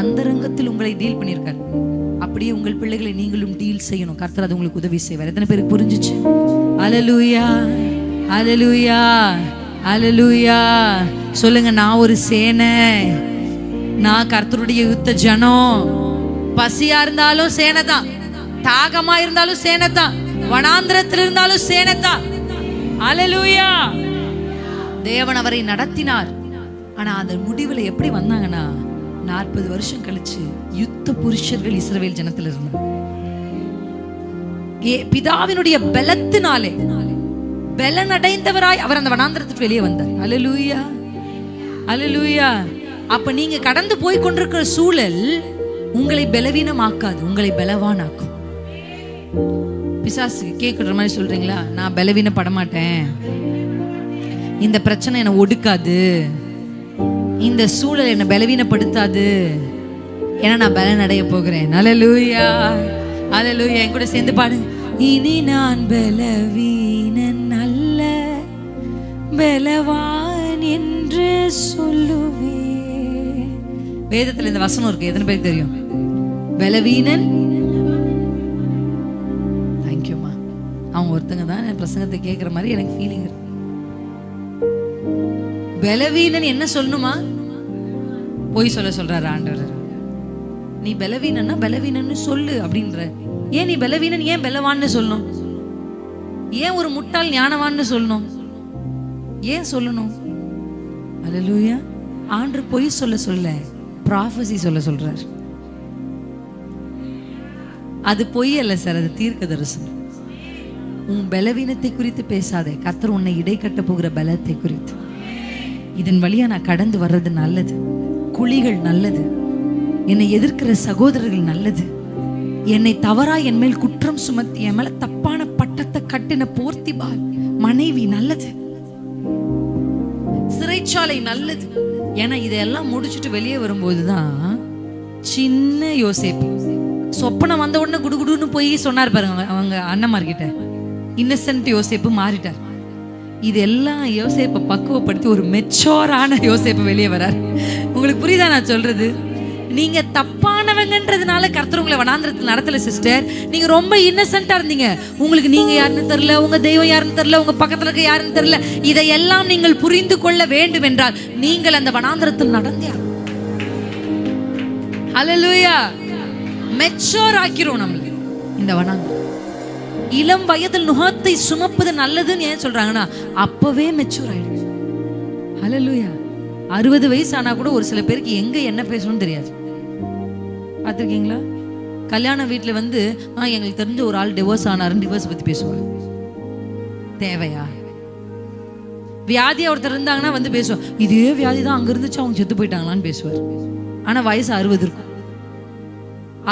அந்தரங்கத்தில் உங்களை டீல் பண்ணியிருக்காரு. அப்படியே உங்கள் பிள்ளைகளை நீங்களும் டீல் செய்யணும். கர்த்தர் அது உங்களுக்கு உதவி செய்வார். எத்தனை பேருக்கு புரிஞ்சிச்சு? அல்லேலூயா, அல்லேலூயா, அல்லேலூயா. சொல்லுங்க, நான் ஒரு சேனை, நான் கர்த்தருடைய யுத்த ஜனம். பசியா இருந்தாலும் சேனை தான், தாகமா இருந்தாலும் சேனை தான், வனாந்திரத்தில் இருந்தாலும் சேனை தான். அல்லேலூயா. தேவன் அவரை நடத்தினார். ஆனா அந்த முடிவுல எப்படி வந்தாங்கன்னா 40 வருஷம் கழிச்சு யுத்த புருஷர்கள் இஸ்ரவேல் ஜனத்தில் இருந்தாங்க. பிதாவினுடைய பலத்தினாலே பலனடைந்தவராய் அவர் அந்த வனாந்திரத்துக்கு வெளியே வந்தார். அல்லேலூயா, அல்லேலூயா. அப்ப நீங்க கடந்து போய் கொண்டிருக்கிற சூழல் உங்களை பலவீனமாக்காது, உங்களை பலவானாக்கும். பிசாசு கேட்குற மாதிரி சொல்றீங்களா? நான் பலவீனப்பட மாட்டேன், இந்த பிரச்சனை என்னை ஒடுக்காது, இந்த சூழல் என்னை பலவீனப்படுத்தாது, ஏன்னா நான் பலன் அடைய போகிறேன். அல்லேலூயா, அல்லேலூயா. என் கூட சேர்ந்து பாடுங்க. இனி நான் பலவீனன் அல்ல, பலவான் என்று சொல்லுவேன். வேதத்துல இந்த வசனம் இருக்கு. எத்தனை பேருக்கு தெரியும்? பலவீனன். தேங்க்யூமா. அவங்க ஒருத்தங்க தான் என் பிரசங்கத்தை கேட்குற மாதிரி எனக்கு ஃபீலிங் இருக்கு. பலவீனன் என்ன சொல்லணுமா? போய் சொல்றாரு ஆண்டவர். நீ பலவீனன்னா பலவீனன்னு சொல்லு அப்படின்ற. ஏன் நீ பலவீனன் ஏன் பலவான்னு சொல்லணும்? ஏன் ஒரு முட்டாள் ஞானவான்னு சொல்லணும்? ஏன் சொல்லணும்? அல்லேலூயா. ஆண்டவர் பொய் சொல்ல ப்ராஃபஸி சொல்றார். அது பொய் அல்ல சார், அது தீர்க்க தரிசனம். உன் பலவீனத்தை குறித்து பேசாதே, கர்த்தர் உன்னை இடை கட்ட போகிற பலத்தை குறித்து. இதன் வழியா நான் கடந்து வர்றது நல்லது, குழிகள் நல்லது, என்னை எதிர்க்கிற சகோதரர்கள் நல்லது, என்னை தவறா என் மேல் குற்றம் சுமத்தி என் மேல தப்பான பட்டத்தை கட்டின போர்த்திபால் மனைவி நல்லது, சிறைச்சாலை நல்லது. ஏன்னா இதெல்லாம் முடிச்சுட்டு வெளியே வரும்போதுதான் சின்ன யோசேப்பு சொப்பனம் வந்த உடனே குடுகுடுன்னு போய் சொன்னார் பாருங்க அவங்க அண்ணன்மார்கிட்ட. இன்னசென்ட் யோசேப்பு மாறிட்டார். இதெல்லாம் யோசேப்பை பக்குவப்படுத்தி ஒரு மெச்சோரான யோசேப்பு வெளியே வரார். உங்களுக்கு புரியுதா நான் சொல்றது? நீங்க தப்பானவங்கன்றதுனால கர்த்தர் உங்களை வனாந்திரத்தில் நடத்தல சிஸ்டர். நீங்க ரொம்ப இன்னசென்ட்டா இருந்தீங்க. உங்களுக்கு நீங்க யாருன்னு தெரியல, உங்க தெய்வம் யாருன்னு தெரியல, உங்க பக்கத்துல இருக்க யாருன்னு தெரியல. இதையெல்லாம் நீங்கள் புரிந்து கொள்ள வேண்டும் என்றால் நீங்கள் அந்த வனாந்திரத்தில் நடந்தே. ஹல்லேலூயா. மெச்சோர் ஆக்கிறோம் நம்மள இந்த வனாந்திரம். இளம் வயதில் நுகத்தை சுமப்பது நல்லதுன்னு ஏன் சொல்றாங்கன்னா அப்பவே மெச்சூர் ஆயிடுச்சு. ஹல்லேலூயா. 60 வயசு ஆனா கூட ஒரு சில பேருக்கு எங்க என்ன பேசணும்னு தெரியாது. பார்த்துருக்கீங்களா? கல்யாண வீட்டில் வந்து எங்களுக்கு தெரிஞ்ச ஒரு ஆள் டிவோர்ஸ் ஆனாருன்னு டிவோர்ஸ் பத்தி பேசுவாங்க. தேவையா? வியாதியா ஒருத்தர் இருந்தாங்கன்னா வந்து பேசுவோம், இதே வியாதி தான் அங்க இருந்துச்சு அவங்க செத்து போயிட்டாங்களான்னு பேசுவார். ஆனா வயசு 60 இருக்கும்.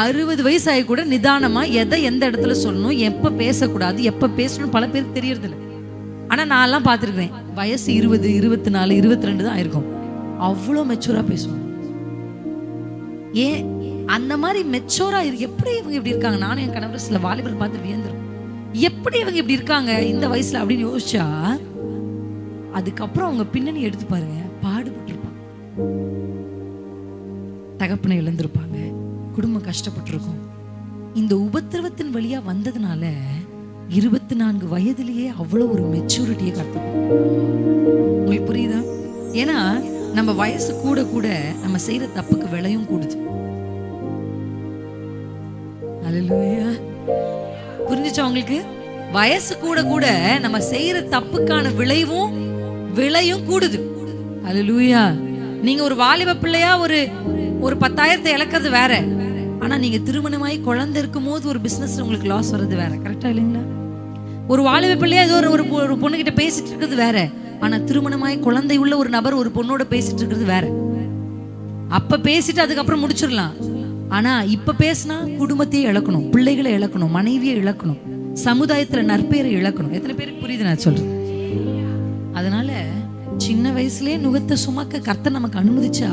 60 வயசு ஆகி கூட நிதானமா எதை எந்த இடத்துல சொல்லணும், எப்ப பேசக்கூடாது, எப்ப பேசணும் பல பேருக்கு தெரியறது இல்லை. ஆனா நான் எல்லாம் பார்த்துருக்கேன், வயசு 20, 24, 22 தான் ஆயிருக்கும். அவ்வளோ மெச்சூரா பேசுவாங்க. ஏன் அந்த மாதிரி மெச்சூரா எப்படி இவங்க இப்படி இருக்காங்க? நானும் என் கணவர் சில வாலிபர் பார்த்து வியந்துரும், எப்படி இவங்க இப்படி இருக்காங்க இந்த வயசுல அப்படின்னு யோசிச்சா அதுக்கப்புறம் அவங்க பின்னணி எடுத்து பாருங்க. பாடுபட்டிருப்பாங்க, தகப்பனை இழந்திருப்பாங்க, குடும்பம் கஷ்டப்பட்டிருக்கும். இந்த உபத்திரவத்தின் வழியா வந்ததுனால 24 வயதிலேயே அவ்வளவு ஒரு மெச்சூரிட்டியை கற்றுக்கணும். உங்களுக்கு புரியுதா? ஏன்னா நம்ம வயசு கூட கூட நம்ம செய்யற தப்புக்கு விலையும் கூடுது. அல்லேலூயா. புரிஞ்சுச்சா உங்களுக்கு? வயசு கூட கூட நம்ம செய்யற தப்புக்கான விலையும் கூடுது. அல்லேலூயா. நீங்க ஒரு வாலிப பிள்ளையா ஒரு 10,000 இழக்கிறது வேற, ஆனா நீங்க திருமணமாயி குழந்தை இருக்கும் போது ஒரு பிசினஸ் உங்களுக்கு லாஸ் வர்றது வேற. கரெக்டா இல்லைங்களா? ஒரு வாலிப பிள்ளையா ஏதோ ஒரு பொண்ணுகிட்ட பேசிட்டு இருக்கிறது வேற. ஆனா திருமணமாயி குழந்தை உள்ள ஒரு நபர் ஒரு பொண்ணோட பேசிட்டு இருக்கிறது வேற. அப்ப பேசிட்டு அதுக்கப்புறம் முடிச்சிடலாம். ஆனா இப்ப பேசினா குடும்பத்தையே இழக்கணும், பிள்ளைகளை இழக்கணும், மனைவியை இழக்கணும், சமுதாயத்துல நற்பெயரை இழக்கணும். எத்தனை பேருக்கு புரியுது நான் சொல்றேன்? அதனால சின்ன வயசுலயே நுகத்தை சுமக்க கர்த்தர் நமக்கு அனுமதிச்சா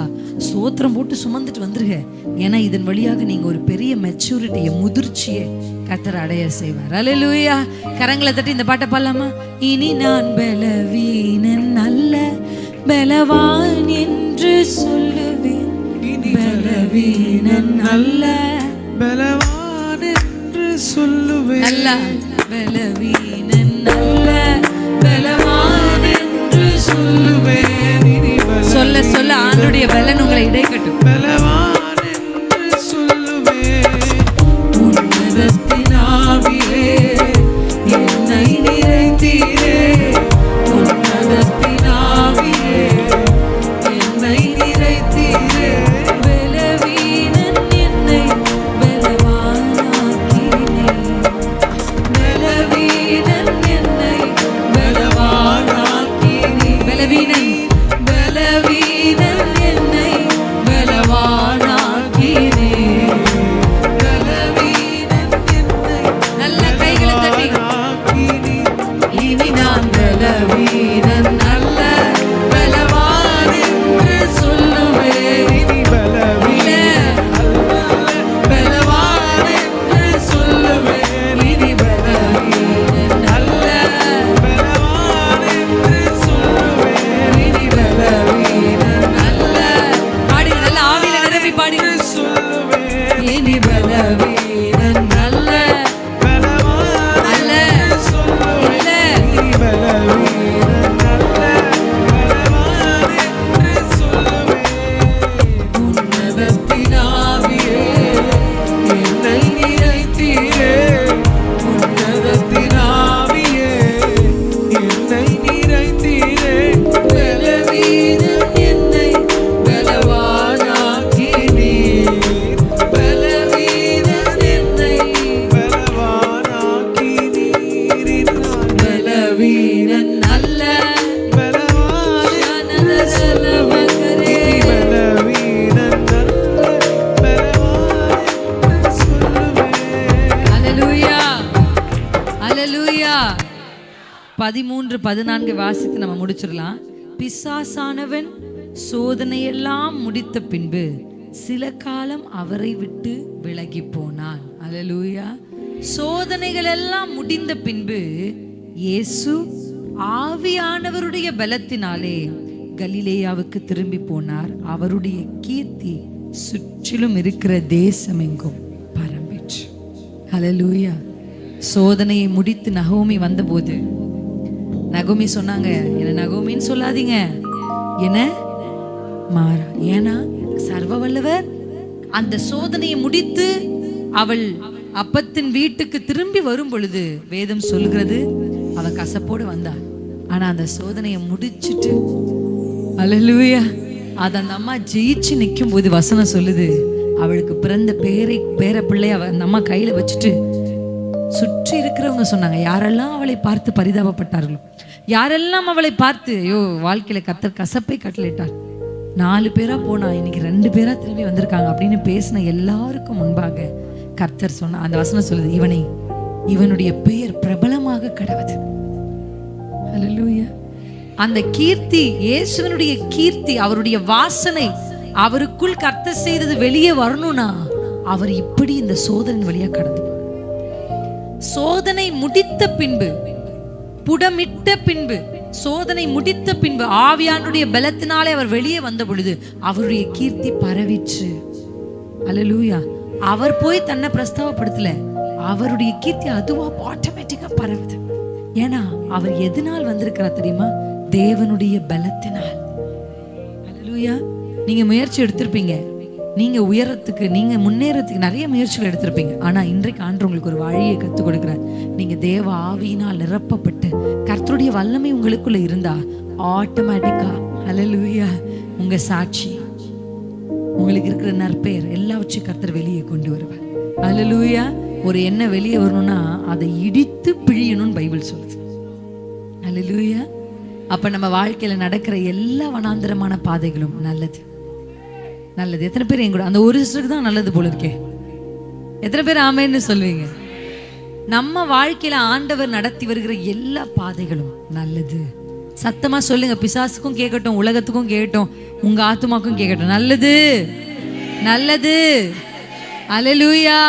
சோத்திரம் போட்டு சுமந்துட்டு வந்துருங்க. ஏன்னா இதன் வழியாக நீங்க ஒரு பெரிய மெச்சூரிட்டியை, முதிர்ச்சியை கர்த்தர் அடைய செய்வார். அல்லேலூயா. கரங்களை தட்டி இந்த பாட்டை பாடலாமா? இனி நான் பலவீனன் அல்ல, பலவான் என்று சொல்லுவேன். பலவீனன் அல்ல, பலவான் என்று சொல்லுவேன். நல்ல பலவீனன் அல்ல, பலவான் என்று சொல்லுவேன். சொல்ல சொல்ல ஆண்டுடைய பலன் உங்களை இடைக்கட்டும். பலவான் என்று சொல்லுவேன். உன்னதத்தின் ஆவியே என்னை நிறைத்தீரே, உன்னதத்தின் ஆவியே என்னை நிறைத்தீரே. பலவீனன் என்னை பலவானாக்கினீர், பலவீனன் என்னை பலவானாக்கினீர். பலவீனன் பலவீனன் என்னை பலவானாக்கினீர், பலவீனன் என்னை. நல்ல கைகளை தட்டி இனி நான் பலவீனன் அல்ல, பலவான் என்று சொல்லுவேன். இனி பலவீனன் பலவான் என்று சொல்லுவேன். இனி பலவீனன் அல்ல, பலவான் என்று சொல்லுவேன். இனி பலவீனன் அல்ல. பாடுங்க, நல்ல ஆவியில நிரம்பி பாடுங்க. சொல்லுவேன். இனி பலவீனன் அல்ல, பலவான் அல்ல, என்று சொல்லுவேன். இல்ல. இனி பலவீனன் அல்ல, பலவான் என்று சொல்லுவேன். உன்னதத்தின் ஆவியே என்னை நிறைத்தீரே, உன்னதத்தின் ஆவியே என்னை நிறைத்தீரே. பலவீனன் என்னை பலவானாக்கினீர், பலவீனன் என்னை பலவானாக்கினீர். பலவீனன் அல்ல, பலவான் ஞானதரலவகரே. பலவீனன் அல்ல, பலவான் என்று சொல்லுவேன். அல்லேலூயா, அல்லேலூயா. 13, 14 வாசித்து நம்ம முடிச்சிடலாம். பிசாசானவன் சோதனையெல்லாம் முடித்த பின்பு சில காலம் அவரை விட்டு விலகி போனான். அல்லேலூயா. சோதனைகள் எல்லாம் முடிந்த பின்பு இயேசு ஆவியானவருடைய பலத்தினாலே கலிலேயாவுக்கு திரும்பி போனார். அவருடைய கீர்த்தி சுற்றிலும் இருக்கிற தேசமெங்கும் பரம்பிற்று. அல்லேலூயா. சோதனையை முடித்து நகோமி வந்தபோது நகோமி சொன்னாங்க, என்ன நகோமின்னு சொல்லாதீங்க, என்ன மாறா. ஏன்னா சர்வ வல்லவர் அந்த சோதனையை முடித்து அவள் அப்பத்தின் வீட்டுக்கு திரும்பி வரும் பொழுது வேதம் சொல்லுகிறது அவ கசப்போடு வந்தாள். ஆனா அந்த சோதனையை முடிச்சிட்டு அல்லேலூயா அத அந்த அம்மா ஜெயிச்சு நிற்கும் போது வசனம் சொல்லுது, அவளுக்கு பிறந்த பேர பிள்ளை அந்த அம்மா கையில வச்சுட்டு சுற்றி இருக்கிறவங்க சொன்னாங்க, யாரெல்லாம் அவளை பார்த்து பரிதாபப்பட்டார்களோ, யாரெல்லாம் அவளை பார்த்து ஐயோ வாழ்க்கையில கர்த்தர் கசப்பை கட்டளையிட்டார், 4 பேரா போனா இன்னைக்கு 2 பேரா திரும்பி வந்திருக்காங்க அப்படின்னு பேசின எல்லாருக்கும் முன்பாக கர்த்தர் சொன்ன அந்த வசனம் சொல்லுது, இவனுடைய பெயர் பிரபலமாக கடவுது. அல்லேலூயா. அந்த கீர்த்தி, இயேசுவினுடைய கீர்த்தி, அவருடைய வாசனை அவருக்குள் கர்த்தர் செய்தது வெளியே வரணும்னா அவர் இப்படி இந்த சோதனை வழியா கடந்து, சோதனை முடித்த பின்பு, புடமிட்ட பின்பு, சோதனை முடித்த பின்பு ஆவியானுடைய பலத்தினாலே அவர் வெளியே வந்த பொழுது அவருடைய கீர்த்தி பரவிற்று. அல்லேலூயா. அவர் போய் தன்னை பிரஸ்தாவப்படுத்தல, அவருடைய கீர்த்தி அதுவா ஆட்டோமேட்டிக்கா பரவுது. ஏன்னா அவர் எதனால் வந்திருக்கிறார் தெரியுமா? தேவனுடைய பலத்தினால். அல்லேலூயா. நீங்க முயற்சி எடுத்திருப்பீங்க, நீங்க உயரத்துக்கு, நீங்க முன்னேறத்துக்கு நிறைய முயற்சிகள் எடுத்திருப்பீங்க. ஆனா இன்றைக்கு ஆண்டவர் உங்களுக்கு ஒரு வழியை கற்றுக் கொடுக்கிறார். நீங்க தேவ ஆவியினால் நிரப்பப்பட்டு கர்த்தருடைய வல்லமை உங்களுக்குள்ள இருந்தா ஆட்டோமேட்டிக்கா அல்லேலூயா உங்க சாட்சி உங்களுக்கு இருக்கிற நற்பெயர் எல்லாவற்றையும் கர்த்தர் வெளியே கொண்டு வருவார். அல்லேலூயா. ஒரு எண்ணெய் வெளியே வரணும்னா அதை இடித்து பிழியணும்னு பைபிள் சொல்லுது. அல்லேலூயா. அப்ப நம்ம வாழ்க்கையில நடக்கிற எல்லா வனாந்தரமான பாதைகளும் நல்லது நல்லது. எத்தனை பேர் என் கூட அந்த ஒரு சிஸ்டருக்கு தான் நல்லது போல இருக்கே? எத்தனை பேர் ஆமேன்னு சொல்லுவீங்க? நம்ம வாழ்க்கையில ஆண்டவர் நடத்தி வருகிற எல்லா பாதைகளும் நல்லது. சத்தமா சொல்லுங்க. பிசாசுக்கும் கேட்கட்டும், உலகத்துக்கும் கேட்கட்டும், உங்க ஆத்துமாக்கும் கேட்கட்டும், நல்லது நல்லது. அல்லேலூயா.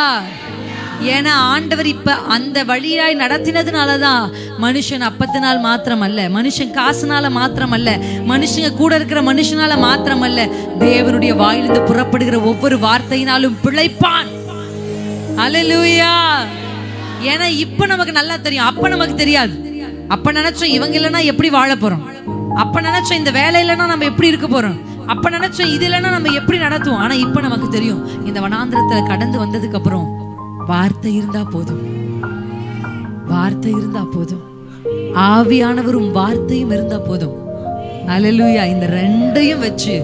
ஏன்னா ஆண்டவர் இப்ப அந்த வழியாய் நடத்தினதுனாலதான் மனுஷன் அப்பத்தினால் மாத்திரம் அல்ல, மனுஷன் காசுனால மாத்திரம் அல்ல, மனுஷங்க கூட இருக்கிற மனுஷனால மாத்திரம் அல்ல, தேவனுடைய வாயிலிருந்து புறப்படுகிற ஒவ்வொரு வார்த்தையினாலும் பிழைப்பான். அல்லேலூயா. ஏன்னா இப்ப நமக்கு நல்லா தெரியும், அப்ப நமக்கு தெரியாது. அப்ப நினைச்சோம் இவங்க இல்லைன்னா எப்படி வாழ போறோம், அப்ப நினைச்சோம் இந்த வேலை இல்லைன்னா நம்ம எப்படி இருக்க போறோம், அப்ப நினைச்சோம் இது இல்லைன்னா நம்ம எப்படி நடத்துவோம். ஆனா இப்ப நமக்கு தெரியும், இந்த வனாந்திரத்துல கடந்து வந்ததுக்கு அப்புறம் வார்த்தை இருந்தா போதும், வார்த்தை இருந்தா போதும், ஆவியானவரும் வார்த்தையும் இருந்தா போதும். அல்லேலூயா. இந்த ரெண்டையும் வச்சு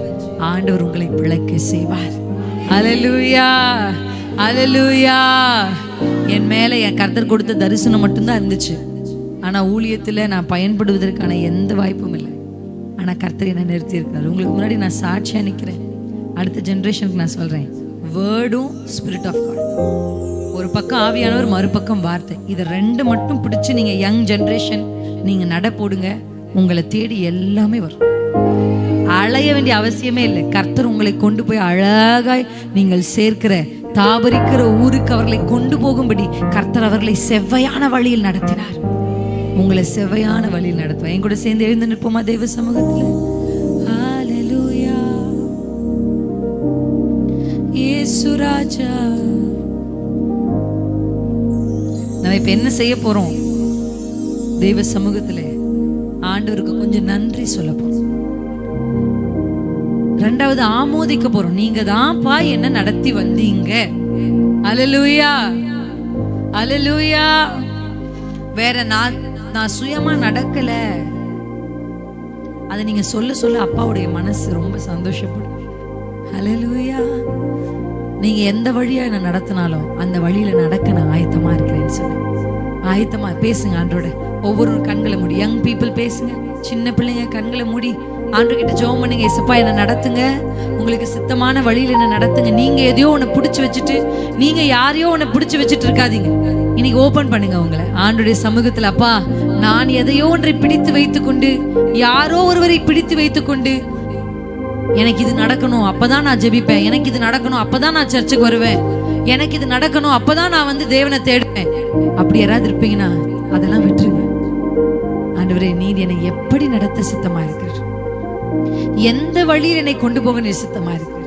ஆண்டவர் உங்களை பிழைக்க செய்வார். அல்லேலூயா அல்லேலூயா. என் மேல என் கர்த்தர் கொடுத்த தரிசனம் மட்டும்தான் இருந்துச்சு. ஆனா ஊழியத்துல நான் பயன்படுவதற்கான எந்த வாய்ப்பும் இல்லை. ஆனா கர்த்தர் என்ன நிறுத்தி இருக்காரு. உங்களுக்கு முன்னாடி நான் சாட்சியா நிக்கிறேன். அடுத்த ஜெனரேஷனுக்கு நான் சொல்றேன், வேர்டும் ஸ்பிரிட் ஆஃப் காட். ஒரு பக்கம் ஆவியானவர், மறுபக்கம் வார்த்தை. இதை ரெண்டு மட்டும் பிடிச்சு நீங்க யங் ஜெனரேஷன் நீங்க நட போடுங்க, உங்களை தேடி எல்லாமே வரும். அலைய வேண்டிய அவசியமே இல்லை. கர்த்தர் உங்களை கொண்டு போய் அழகாய் நீங்கள் சேர்க்கிற தாபரிக்கிற ஊருக்கு அவர்களை கொண்டு போகும்படி கர்த்தர் அவர்களை செவ்வையான வழியில் நடத்தினார். உங்களை செவ்வையான வழியில் நடத்துவார். என் கூட சேர்ந்து எழுந்து நிற்போமா தேவ சமூகத்துல? ஹல்லேலூயா. இயேசு ராஜா. நம்ம இப்ப என்ன செய்ய போறோம்? தெய்வ சமூகத்துல ஆண்டவருக்கு கொஞ்சம் நன்றி சொல்ல போறோம். ரெண்டாவது ஆமோதிக்க போறோம். நீங்க தான்ப்பா என்ன நடத்தி வந்தீங்க. அல்லேலூயா அல்லேலூயா. வேற நான் சுயமா நடக்கல. அதை நீங்க சொல்ல சொல்ல அப்பாவுடைய மனசு ரொம்ப சந்தோஷப்படும். அல்லேலூயா. நீங்க எந்த வழியா என்ன நடத்தினாலும் அந்த வழியில நடக்க நான் ஆயத்தமா இருக்கிறேன்னு சொன்னேன். ஆயத்தமா பேசுங்க ஆண்டோட. ஒவ்வொரு கண்களை மூடி. யங் பீப்புள் பேசுங்க, சின்ன பிள்ளைங்க கண்களை மூடி ஆண்டவர் கிட்ட ஜெபம் பண்ணுங்க. இயேசுப்பா என்ன நடத்துங்க, உங்களுக்கு சித்தமான வழியில என்ன நடத்துங்க. நீங்க எதையோ ஒண்ணு பிடிச்சு வச்சுட்டு, நீங்க யாரையோ ஒண்ணு பிடிச்சு வச்சுட்டு இருக்காதீங்க. இன்னைக்கு ஓபன் பண்ணுங்க உங்களை ஆண்டவருடைய சமூகத்துல. அப்பா, நான் எதையோ ஒன்றை பிடித்து வைத்துக்கொண்டு, யாரோ ஒருவரை பிடித்து வைத்துக்கொண்டு, எனக்கு இது நடக்கணும் அப்பதான் நான் ஜெபிப்பேன், எனக்கு இது நடக்கணும் அப்பதான் நான் சர்ச்சுக்கு வருவேன், எனக்கு இது நடக்கணும் அப்பதான் நான் தேவனை தேடுவேன், அப்படி யாராவது இருப்பீங்கன்னா அதெல்லாம் விட்டுருங்க. ஆண்டவரே, நீர் என்னை எப்படி நடத்த சித்தமா இருக்கிறார், எந்த வழியில் என்னை கொண்டு போக நீர் சித்தமா இருக்கிறார்.